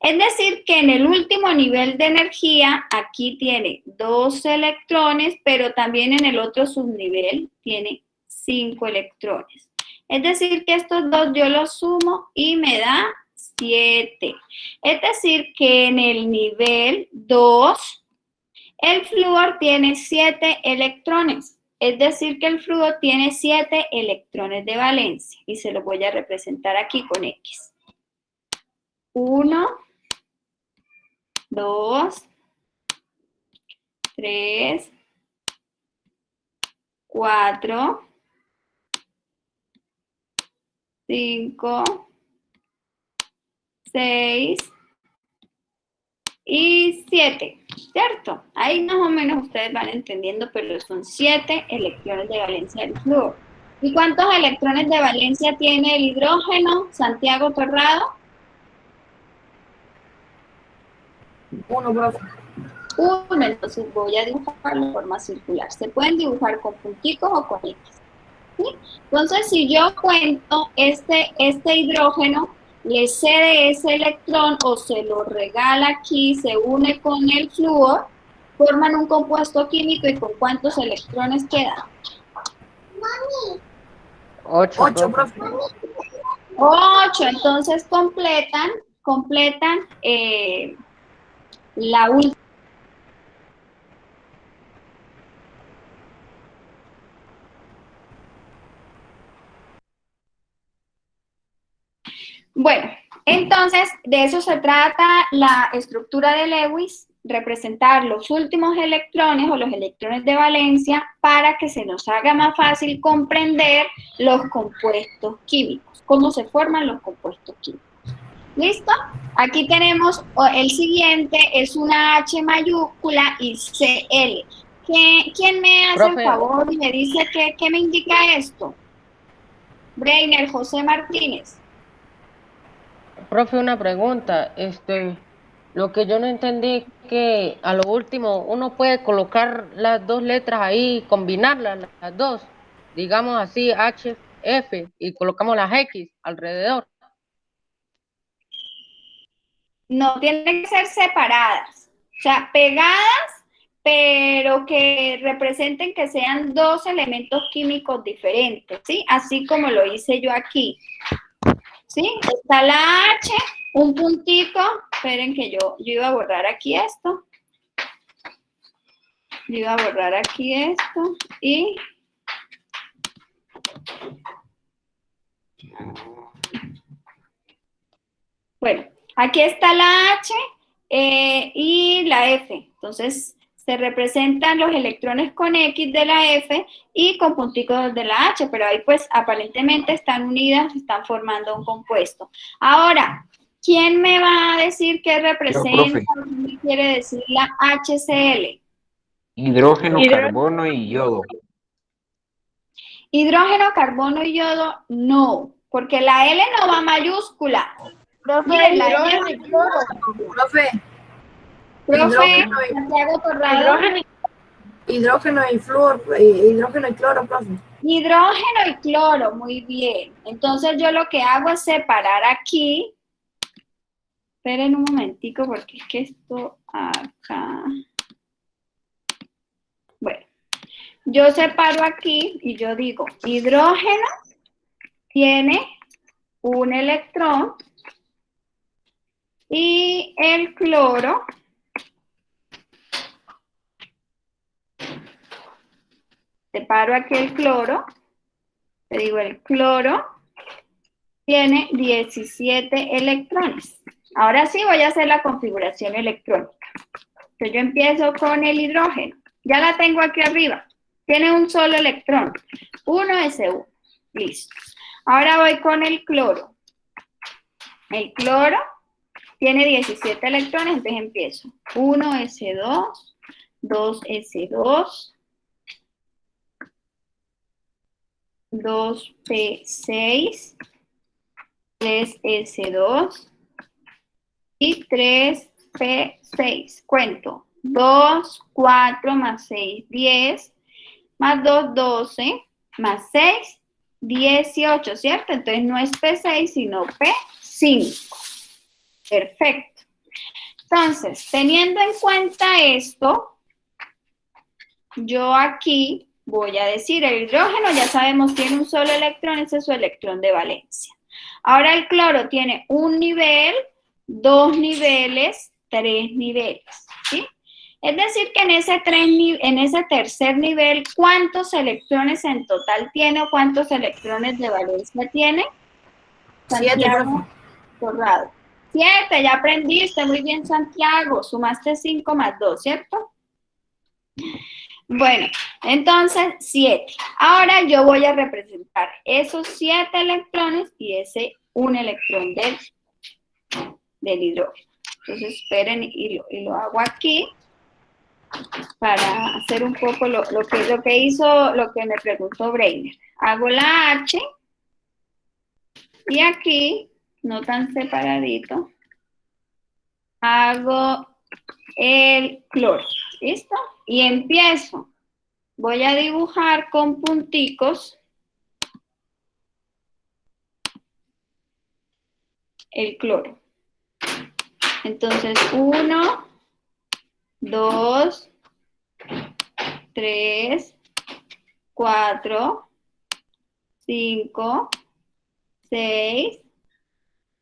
Es decir, que en el último nivel de energía, aquí tiene 2 electrones, pero también en el otro subnivel tiene 5 electrones. Es decir, que estos dos yo los sumo y me da 7. Es decir, que en el nivel 2, el flúor tiene 7 electrones. Es decir, que el flúor tiene 7 electrones de valencia. Y se lo voy a representar aquí con X. 1, 2, 3, 4, 5, 6 y 7, ¿cierto? Ahí más o menos ustedes van entendiendo, pero son 7 electrones de valencia del flúor. ¿Y cuántos electrones de valencia tiene el hidrógeno, Santiago Torrado? 1, profe. 1, entonces voy a dibujarlo de forma circular. Se pueden dibujar con punticos o con X. ¿Sí? Entonces, si yo cuento este hidrógeno, le cede ese electrón o se lo regala aquí, se une con el flúor, forman un compuesto químico y ¿con cuántos electrones quedan? 8, profe. 8, entonces completan la última. Bueno, entonces de eso se trata la estructura de Lewis, representar los últimos electrones o los electrones de valencia para que se nos haga más fácil comprender los compuestos químicos, cómo se forman los compuestos químicos. ¿Listo? Aquí tenemos el siguiente, es una H mayúscula y CL. ¿Quién me hace el Profe. favor y me dice qué me indica esto? Breiner, José Martínez. Profe, una pregunta. Lo que yo no entendí es que a lo último uno puede colocar las dos letras ahí, combinarlas, las dos, digamos así, H, F, y colocamos las X alrededor. No, tienen que ser separadas, o sea, pegadas, pero que representen que sean dos elementos químicos diferentes, ¿sí? Así como lo hice yo aquí, ¿sí? Está la H, un puntico, esperen que yo iba a borrar aquí esto, yo iba a borrar aquí esto, y bueno, aquí está la H y la F. Entonces, se representan los electrones con X de la F y con punticos de la H, pero ahí pues aparentemente están unidas, están formando un compuesto. Ahora, ¿quién me va a decir qué representa o qué quiere decir la HCl? Hidrógeno, carbono y yodo. Hidrógeno, carbono y yodo, no, porque la L no va mayúscula. Miren, la L Profe, Profe, Santiago Torrado. hidrógeno y flúor, hidrógeno y cloro, profe. Hidrógeno y cloro, muy bien. Entonces yo lo que hago es separar aquí. Esperen un momentico porque es que esto acá. Bueno, yo separo aquí y yo digo, hidrógeno tiene un electrón y el cloro separo aquí el cloro, te digo el cloro tiene 17 electrones. Ahora sí voy a hacer la configuración electrónica. Entonces yo empiezo con el hidrógeno. Ya la tengo aquí arriba. Tiene un solo electrón. 1s1. Listo. Ahora voy con el cloro. El cloro tiene 17 electrones, entonces empiezo. 1s2, 2s2, 2p6, 3s2 y 3p6. Cuento. 2, 4 más 6, 10, más 2, 12, más 6, 18, ¿cierto? Entonces no es P6, sino P5. Perfecto. Entonces, teniendo en cuenta esto, yo aquí voy a decir, el hidrógeno ya sabemos tiene un solo electrón, ese es su electrón de valencia. Ahora el cloro tiene un nivel, 2 niveles, 3 niveles, ¿sí? Es decir, que en ese tercer nivel, ¿cuántos electrones en total tiene o cuántos electrones de valencia tiene? 7, Santiago Torrado. 7, ya aprendiste, muy bien Santiago, sumaste 5 más 2, ¿cierto? Bueno, entonces 7. Ahora yo voy a representar esos 7 electrones y ese un electrón del hidrógeno. Entonces esperen y lo hago aquí para hacer un poco lo que hizo, lo que me preguntó Breiner. Hago la H y aquí, no tan separadito, hago el cloro. ¿Listo? Y empiezo. Voy a dibujar con punticos el cloro. Entonces, 1, 2, 3, 4, 5, 6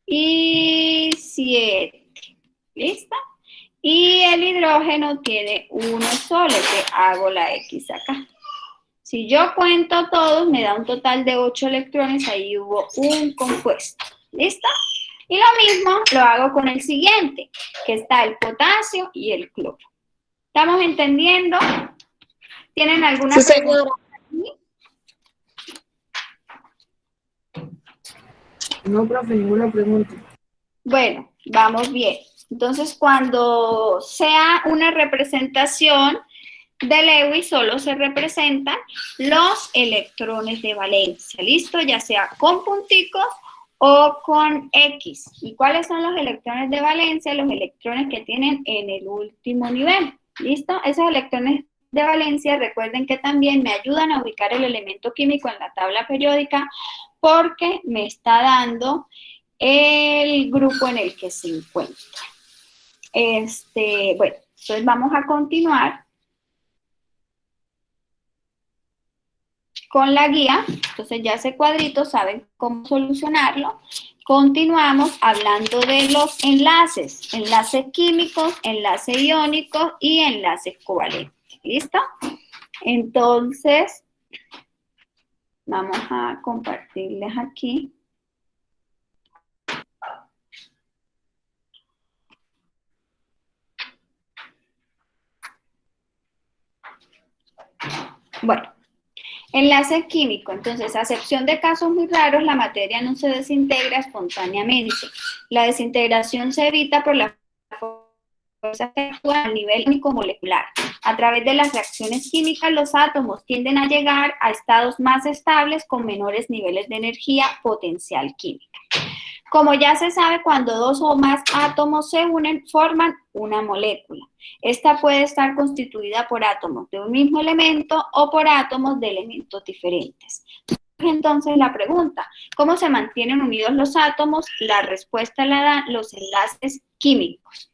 y 7. ¿Listo? Y el hidrógeno tiene uno solo, que hago la X acá. Si yo cuento todos, me da un total de 8 electrones, ahí hubo un compuesto. ¿Listo? Y lo mismo lo hago con el siguiente, que está el potasio y el cloro. ¿Estamos entendiendo? ¿Tienen alguna pregunta? No, profe, ninguna pregunta. Bueno, vamos bien. Entonces, cuando sea una representación de Lewis, solo se representan los electrones de valencia, ¿listo? Ya sea con punticos o con X. ¿Y cuáles son los electrones de valencia? Los electrones que tienen en el último nivel, ¿listo? Esos electrones de valencia, recuerden que también me ayudan a ubicar el elemento químico en la tabla periódica porque me está dando el grupo en el que se encuentra. Bueno, entonces vamos a continuar con la guía. Entonces ya ese cuadrito saben cómo solucionarlo. Continuamos hablando de los enlaces. Enlaces químicos, enlaces iónicos y enlaces covalentes. ¿Listo? Entonces, vamos a compartirles aquí. Bueno, enlace químico. Entonces, a excepción de casos muy raros, la materia no se desintegra espontáneamente. La desintegración se evita por la fuerza que actúa a nivel químico molecular. A través de las reacciones químicas, los átomos tienden a llegar a estados más estables con menores niveles de energía potencial química. Como ya se sabe, cuando dos o más átomos se unen, forman una molécula. Esta puede estar constituida por átomos de un mismo elemento o por átomos de elementos diferentes. Entonces, la pregunta, ¿cómo se mantienen unidos los átomos? La respuesta la dan los enlaces químicos.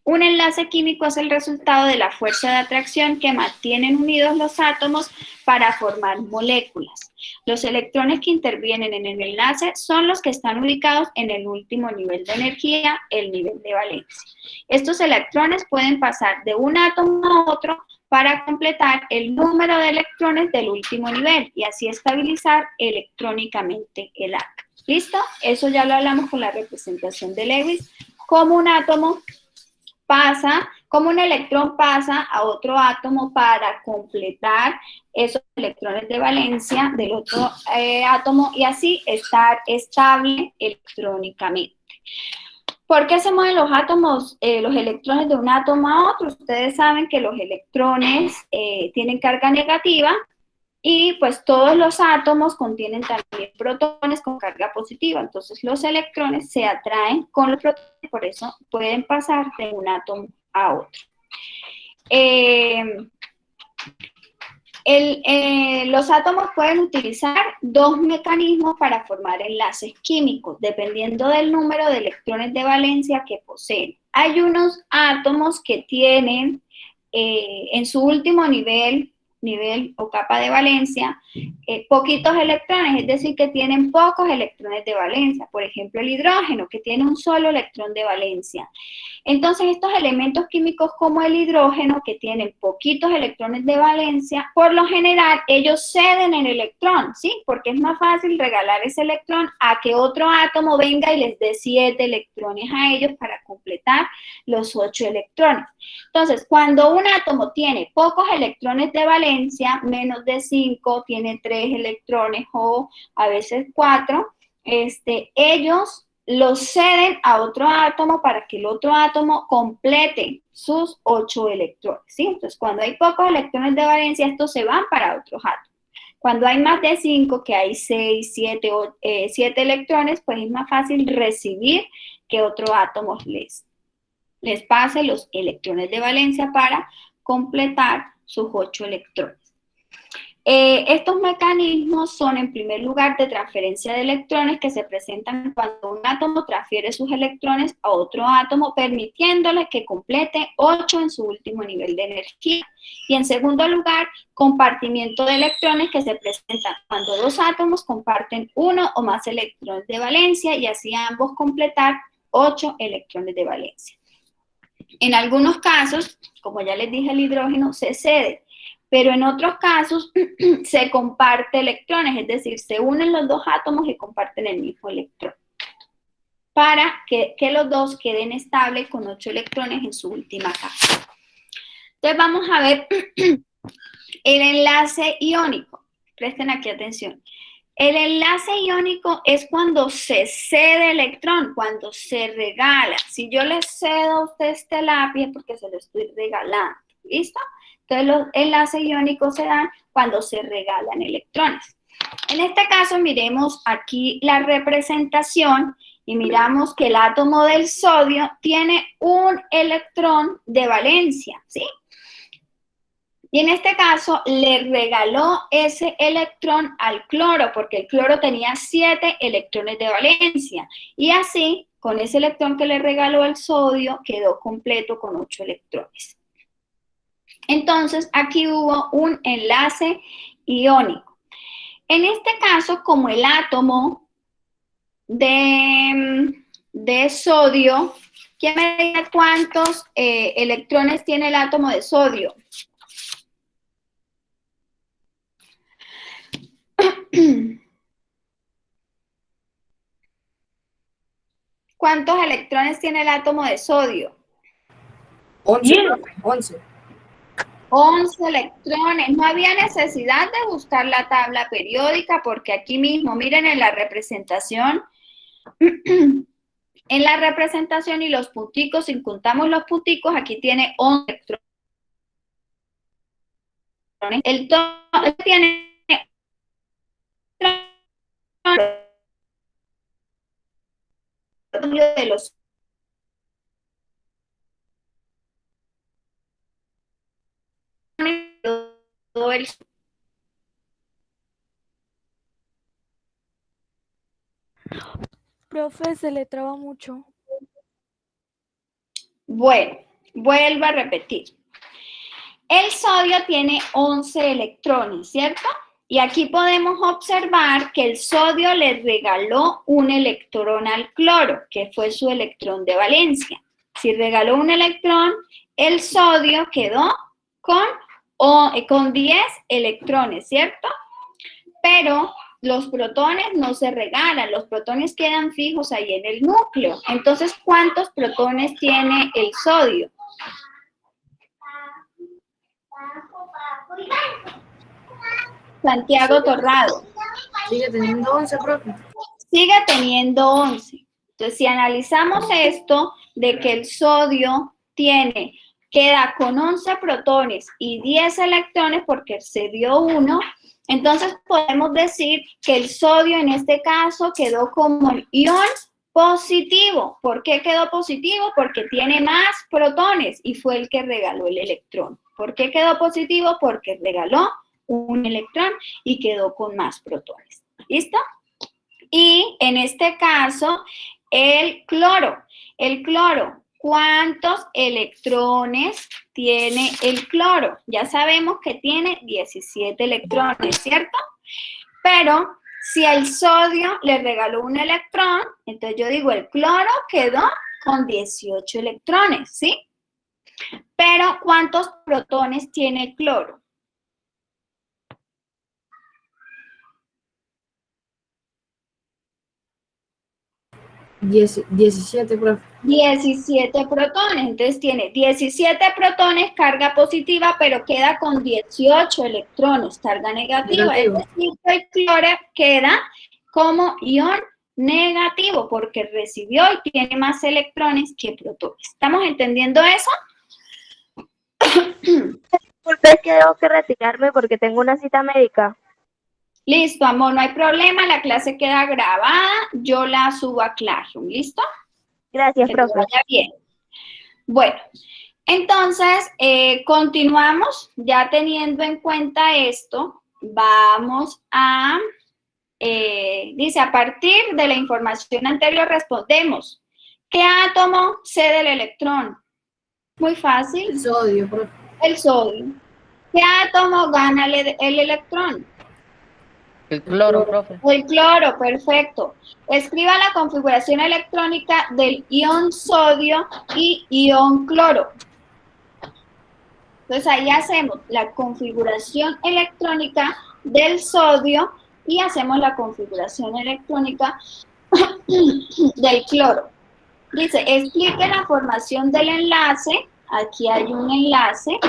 Un enlace químico es el resultado de la fuerza de atracción que mantienen unidos los átomos para formar moléculas. Los electrones que intervienen en el enlace son los que están ubicados en el último nivel de energía, el nivel de valencia. Estos electrones pueden pasar de un átomo a otro para completar el número de electrones del último nivel y así estabilizar electrónicamente el átomo. ¿Listo? Eso ya lo hablamos con la representación de Lewis, como un átomo pasa, como un electrón pasa a otro átomo para completar esos electrones de valencia del otro átomo y así estar estable electrónicamente. ¿Por qué se mueven los átomos, los electrones de un átomo a otro? Ustedes saben que los electrones tienen carga negativa y pues todos los átomos contienen también protones con carga positiva. Entonces los electrones se atraen con los protones, por eso pueden pasar de un átomo a otro. Los átomos pueden utilizar dos mecanismos para formar enlaces químicos, dependiendo del número de electrones de valencia que poseen. Hay unos átomos que tienen en su último nivel o capa de valencia, poquitos electrones, es decir, que tienen pocos electrones de valencia. Por ejemplo, el hidrógeno, que tiene un solo electrón de valencia. Entonces, estos elementos químicos como el hidrógeno, que tienen poquitos electrones de valencia, por lo general, ellos ceden el electrón, ¿sí? Porque es más fácil regalar ese electrón a que otro átomo venga y les dé 7 electrones a ellos para completar los 8 electrones. Entonces, cuando un átomo tiene pocos electrones de valencia, menos de 5, tiene 3 electrones o a veces 4, ellos los ceden a otro átomo para que el otro átomo complete sus 8 electrones, ¿sí? Entonces, cuando hay pocos electrones de valencia, estos se van para otros átomos. Cuando hay más de 5, que hay 6, 7 electrones, pues es más fácil recibir que otro átomo les pase los electrones de valencia para completar sus 8 electrones. Estos mecanismos son, en primer lugar, de transferencia de electrones que se presentan cuando un átomo transfiere sus electrones a otro átomo, permitiéndole que complete 8 en su último nivel de energía. Y en segundo lugar, compartimiento de electrones que se presentan cuando dos átomos comparten uno o más electrones de valencia y así ambos completar 8 electrones de valencia. En algunos casos, como ya les dije, el hidrógeno se cede, pero en otros casos se comparte electrones, es decir, se unen los dos átomos y comparten el mismo electrón, para que los dos queden estables con 8 electrones en su última capa. Entonces vamos a ver el enlace iónico. Presten aquí atención. El enlace iónico es cuando se cede electrón, cuando se regala. Si yo le cedo a usted este lápiz es porque se lo estoy regalando, ¿listo? Entonces los enlaces iónicos se dan cuando se regalan electrones. En este caso miremos aquí la representación y miramos que el átomo del sodio tiene un electrón de valencia, ¿sí? Y en este caso le regaló ese electrón al cloro, porque el cloro tenía 7 electrones de valencia. Y así, con ese electrón que le regaló al sodio, quedó completo con 8 electrones. Entonces, aquí hubo un enlace iónico. En este caso, como el átomo de sodio, ¿quién me diga cuántos electrones tiene el átomo de sodio? ¿Cuántos electrones tiene el átomo de sodio? 11, Bien. profe, 11. 11 electrones. No había necesidad de buscar la tabla periódica porque aquí mismo, miren en la representación, en la representación y los punticos, si contamos los punticos, aquí tiene 11 electrones. El todo tiene de los todo el Profe, se le traba mucho. Bueno, vuelvo a repetir. El sodio tiene 11 electrones, ¿cierto? Y aquí podemos observar que el sodio le regaló un electrón al cloro, que fue su electrón de valencia. Si regaló un electrón, el sodio quedó con 10 electrones, ¿cierto? Pero los protones no se regalan, los protones quedan fijos ahí en el núcleo. Entonces, ¿cuántos protones tiene el sodio? Santiago Torrado. Sigue teniendo 11, profe. Sigue teniendo 11. Entonces, si analizamos esto de que el sodio queda con 11 protones y 10 electrones porque se dio 1, entonces podemos decir que el sodio en este caso quedó como el ion positivo. ¿Por qué quedó positivo? Porque tiene más protones y fue el que regaló el electrón. ¿Por qué quedó positivo? Porque regaló un electrón y quedó con más protones. ¿Listo? Y en este caso, el cloro. El cloro, ¿cuántos electrones tiene el cloro? Ya sabemos que tiene 17 electrones, ¿cierto? Pero si el sodio le regaló un electrón, entonces yo digo el cloro quedó con 18 electrones, ¿sí? Pero ¿cuántos protones tiene el cloro? 17, profe. 17 protones, entonces tiene 17 protones, carga positiva, pero queda con 18 electrones, carga negativa. Es decir, que el cloro queda como ion negativo, porque recibió y tiene más electrones que protones. ¿Estamos entendiendo eso? Disculpe, es que tengo que retirarme porque tengo una cita médica. Listo, amor, no hay problema, la clase queda grabada, yo la subo a Classroom, ¿listo? Gracias, Que te profe. vaya bien. Bueno, entonces, continuamos, ya teniendo en cuenta esto, vamos a, dice, a partir de la información anterior respondemos, ¿qué átomo cede el electrón? Muy fácil, El sodio, profe. el sodio. ¿Qué átomo gana el electrón? El cloro, profe. El cloro, perfecto. Escriba la configuración electrónica del ion sodio y ion cloro. Entonces ahí hacemos la configuración electrónica del sodio y hacemos la configuración electrónica del cloro. Dice, explique la formación del enlace. Aquí hay un enlace.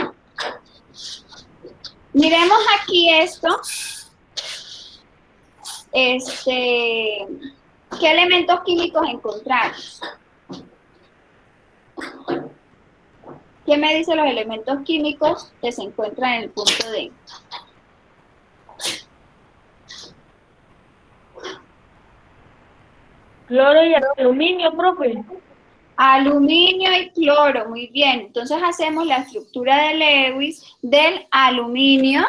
Miremos aquí esto. ¿qué elementos químicos encontramos? ¿Quién me dice los elementos químicos que se encuentran en el punto D? Cloro y aluminio, profe. Aluminio y cloro, muy bien. Entonces hacemos la estructura de Lewis del aluminio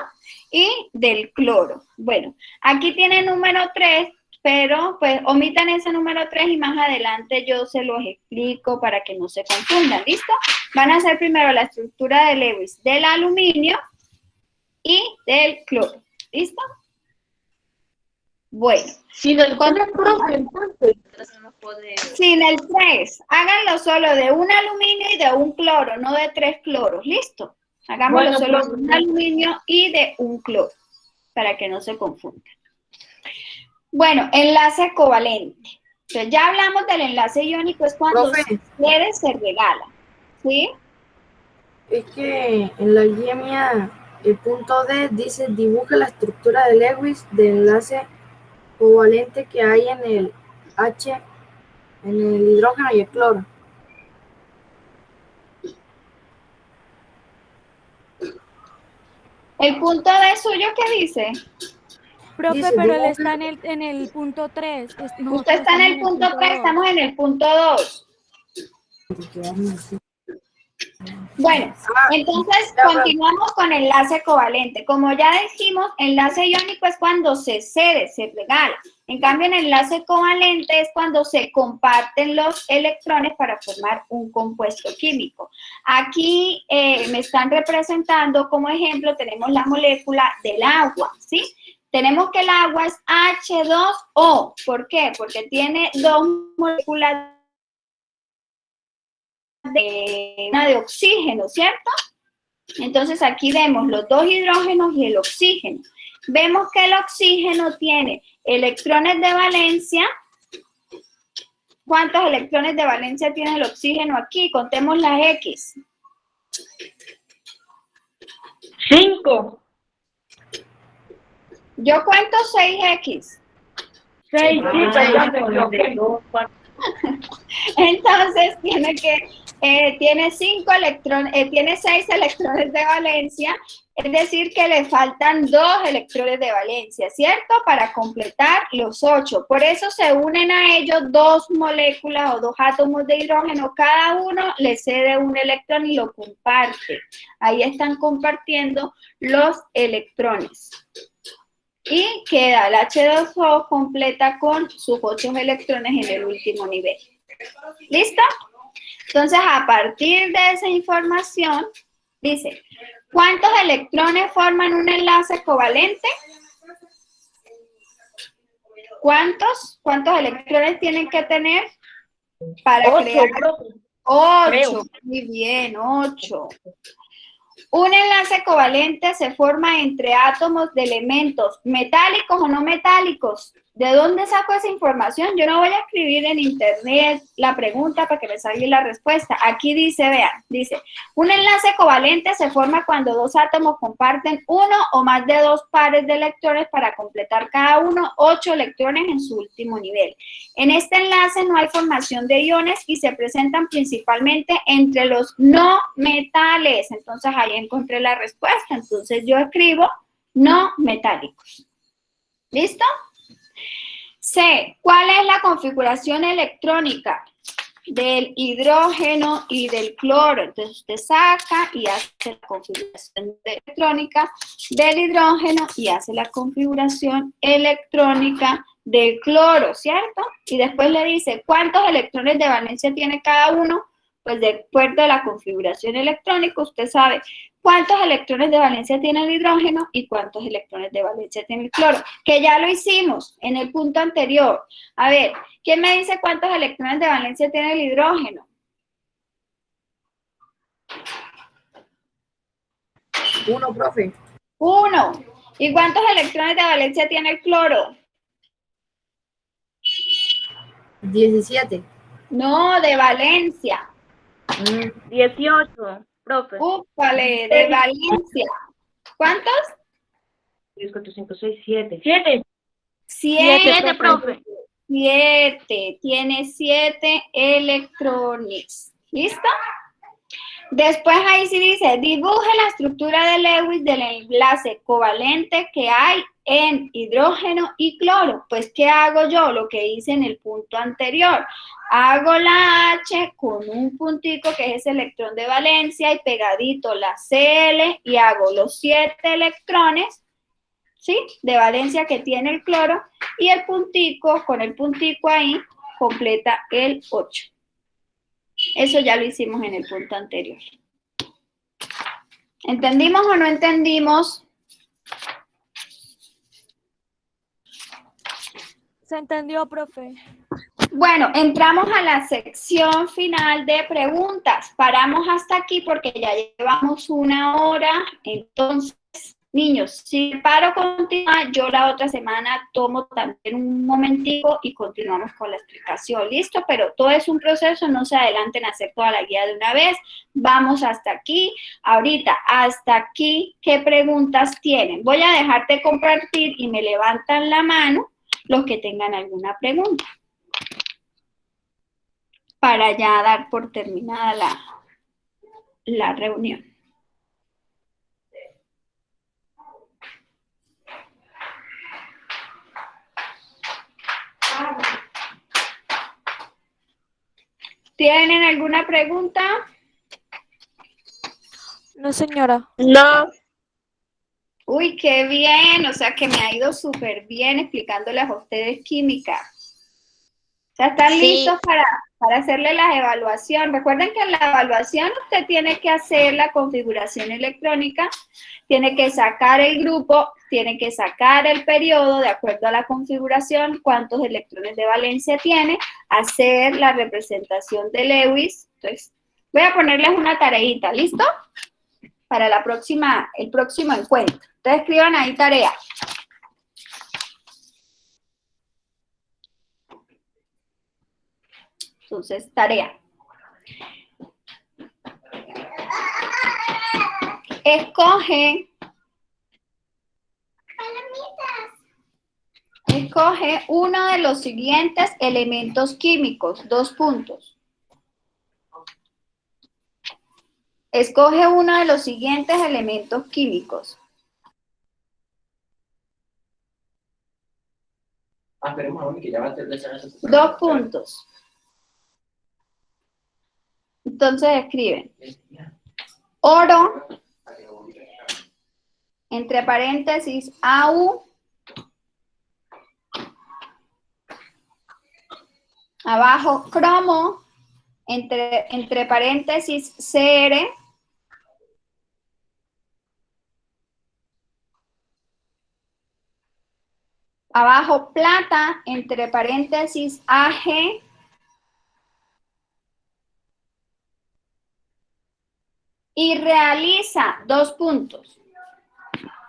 y del cloro. Bueno, aquí tiene número 3, pero pues omitan ese número 3 y más adelante yo se los explico para que no se confundan, ¿listo? Van a hacer primero la estructura de Lewis del aluminio y del cloro, ¿listo? Bueno. Sin el profe, entonces. Sin el 3, háganlo solo de un aluminio y de un cloro, no de 3 cloros, ¿listo? Hagámoslo Bueno, solo de profe. un aluminio y de un cloro, para que no se confundan. Bueno, enlace covalente. Entonces ya hablamos del enlace iónico, es cuando Profe. se quiere, se regala, ¿sí? Es que en la guía mía, el punto D dice dibuja la estructura de Lewis de enlace covalente que hay en el H, en el hidrógeno y el cloro. El punto D suyo, ¿qué dice? Profe, Dice, pero él dibuja- está en el punto 3. Usted está en el punto 3, estamos en el punto 2. Bueno, entonces continuamos con enlace covalente. Como ya dijimos, enlace iónico es cuando se cede, se regala. En cambio, en enlace covalente es cuando se comparten los electrones para formar un compuesto químico. Aquí me están representando como ejemplo, tenemos la molécula del agua, ¿sí? Tenemos que el agua es H2O. ¿Por qué? Porque tiene dos moléculas una de oxígeno, ¿cierto? Entonces aquí vemos los dos hidrógenos y el oxígeno. Vemos que el oxígeno tiene electrones de valencia. ¿Cuántos electrones de valencia tiene el oxígeno aquí? Contemos las X. 5. Yo cuento 6X. 6, sí, perdón, me equivoqué. Entonces tiene 5 electrones, tiene 6 electrones de valencia, es decir que le faltan 2 electrones de valencia, ¿cierto? Para completar los 8. Por eso se unen a ellos 2 moléculas o 2 átomos de hidrógeno, cada uno le cede un electrón y lo comparte. Ahí están compartiendo los electrones. Y queda el H2O completa con sus 8 electrones en el último nivel. ¿Listo? Entonces, a partir de esa información, dice, ¿cuántos electrones forman un enlace covalente? ¿Cuántos electrones tienen que tener para 8, crear? profe. 8. Muy bien, 8. Un enlace covalente se forma entre átomos de elementos metálicos o no metálicos. ¿De dónde saco esa información? Yo no voy a escribir en internet la pregunta para que me salga la respuesta. Aquí dice, vean, dice, un enlace covalente se forma cuando 2 átomos comparten uno o más de 2 pares de electrones para completar cada uno 8 electrones en su último nivel. En este enlace no hay formación de iones y se presentan principalmente entre los no metales. Entonces ahí encontré la respuesta. Entonces yo escribo no metálicos. ¿Listo? C. ¿Cuál es la configuración electrónica del hidrógeno y del cloro? Entonces usted saca y hace la configuración electrónica del hidrógeno y hace la configuración electrónica del cloro, ¿cierto? Y después le dice, ¿cuántos electrones de valencia tiene cada uno? Pues de acuerdo a la configuración electrónica, usted sabe cuántos electrones de valencia tiene el hidrógeno y cuántos electrones de valencia tiene el cloro, que ya lo hicimos en el punto anterior. A ver, ¿quién me dice cuántos electrones de valencia tiene el hidrógeno? 1, profe. 1. ¿Y cuántos electrones de valencia tiene el cloro? 17. No, de valencia. 18, profe. Úpale, de valencia. ¿Cuántos? 3, 4, 5, 6, 7. 7. 7, profe. 7, tiene 7 electrones. ¿Listo? Después ahí sí dice, dibuje la estructura de Lewis del enlace covalente que hay en hidrógeno y cloro. Pues, ¿qué hago yo? Lo que hice en el punto anterior. Hago la H con un puntico que es ese electrón de valencia y pegadito la Cl y hago los 7 electrones, ¿sí? De valencia que tiene el cloro y el puntico, con el puntico ahí, completa el 8. Eso ya lo hicimos en el punto anterior. ¿Entendimos o no entendimos? Se entendió, profe. Bueno, entramos a la sección final de preguntas. Paramos hasta aquí porque ya llevamos 1 hora. Entonces, niños, si paro continúa, yo la otra semana tomo también un momentico y continuamos con la explicación. ¿Listo? Pero todo es un proceso, no se adelanten a hacer toda la guía de una vez. Vamos hasta aquí. Ahorita, hasta aquí, ¿qué preguntas tienen? Voy a dejar de compartir y me levantan la mano los que tengan alguna pregunta, para ya dar por terminada la reunión. ¿Tienen alguna pregunta? No, señora. No. Uy, qué bien, o sea que me ha ido súper bien explicándoles a ustedes química. O sea, ¿están Sí. listos para hacerle la evaluación? Recuerden que en la evaluación usted tiene que hacer la configuración electrónica, tiene que sacar el grupo, tiene que sacar el periodo de acuerdo a la configuración, cuántos electrones de valencia tiene, hacer la representación de Lewis. Entonces, voy a ponerles una tareita, ¿listo? Para el próximo encuentro. Entonces, escriban ahí tarea. Entonces, tarea. Escoge uno de los siguientes elementos químicos. 2 puntos. Escoge uno de los siguientes elementos químicos. Esperemos que ya va a ser de esa. 2 puntos. Entonces escriben oro, entre paréntesis AU, abajo cromo, entre paréntesis CR, abajo plata, entre paréntesis AG, y realiza 2 puntos.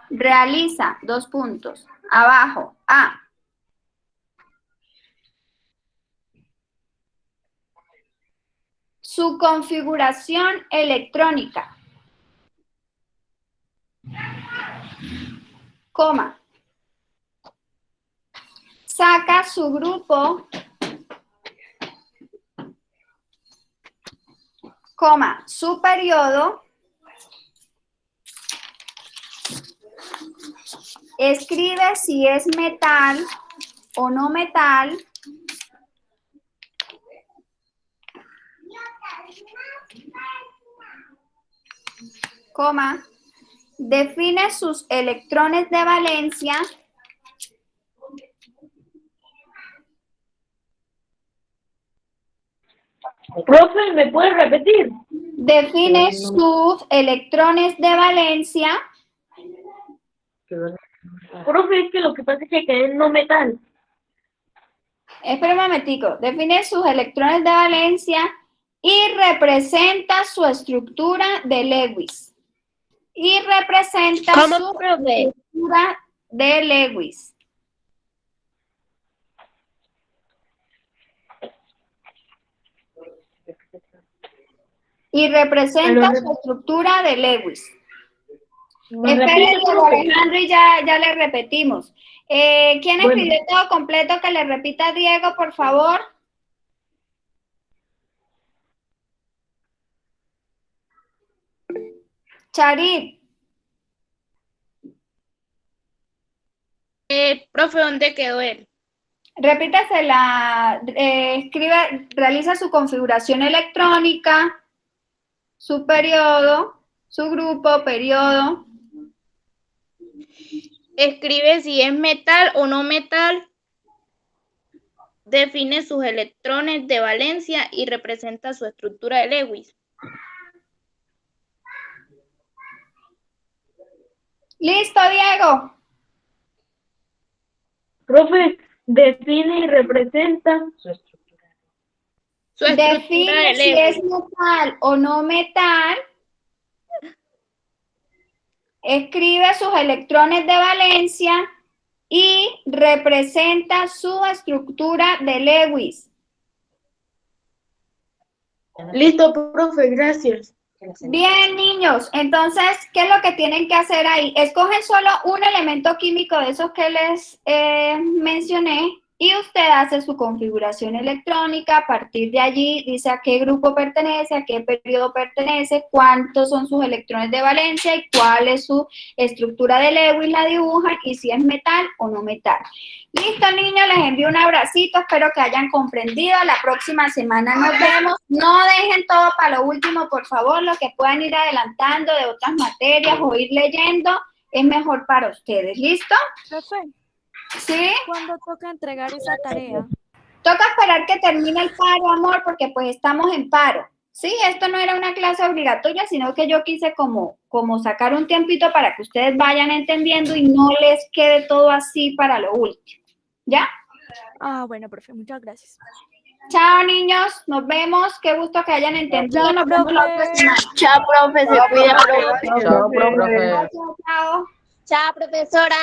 Realiza 2 puntos. Abajo, A. Su configuración electrónica. Coma. Saca su grupo. Coma, su periodo. Escribe si es metal o no metal. Coma, define sus electrones de valencia. Profe, ¿me puede repetir? Define sus electrones de valencia. Profe, es que lo que pasa es que quedé en no metal. Espera un momentico. Define sus electrones de valencia y representa su estructura de Lewis. Y representa ¿Cómo, su profe? estructura de Lewis. Y representa su estructura de Lewis. Espere, Diego Alejandro, y ya le repetimos. ¿Quién escribió todo completo? Que le repita a Diego, por favor. Charit. Profe, ¿dónde quedó él? Repítasela, escribe, realiza su configuración electrónica, su periodo, su grupo, periodo. Escribe si es metal o no metal. Define sus electrones de valencia y representa su estructura de Lewis. ¿Listo, Diego? Profe, define y representa Su estructura Define de si Lewis. es metal o no metal. Escribe sus electrones de valencia y representa su estructura de Lewis. Listo, profe, gracias. Bien, niños, entonces, ¿qué es lo que tienen que hacer ahí? Escogen solo un elemento químico de esos que les mencioné y usted hace su configuración electrónica. A partir de allí dice a qué grupo pertenece, a qué periodo pertenece, cuántos son sus electrones de valencia y cuál es su estructura de Lewis, la dibujan y si es metal o no metal. Listo, niños, les envío un abracito, espero que hayan comprendido. La próxima semana nos vemos. No dejen todo para lo último, por favor, lo que puedan ir adelantando de otras materias o ir leyendo es mejor para ustedes. ¿Listo? Profe, ¿Sí? ¿cuándo toca entregar esa tarea? Toca esperar que termine el paro, amor, porque pues estamos en paro. Sí, esto no era una clase obligatoria, sino que yo quise como sacar un tiempito para que ustedes vayan entendiendo y no les quede todo así para lo último. ¿Ya? Ah, bueno, profe, muchas gracias. Chao, niños. Nos vemos. Qué gusto que hayan entendido. Chao, Nos vemos la otra profe. semana. Chao, profe, se cuida, profe. Chao, profe. Chao, chao. Chao, profesora.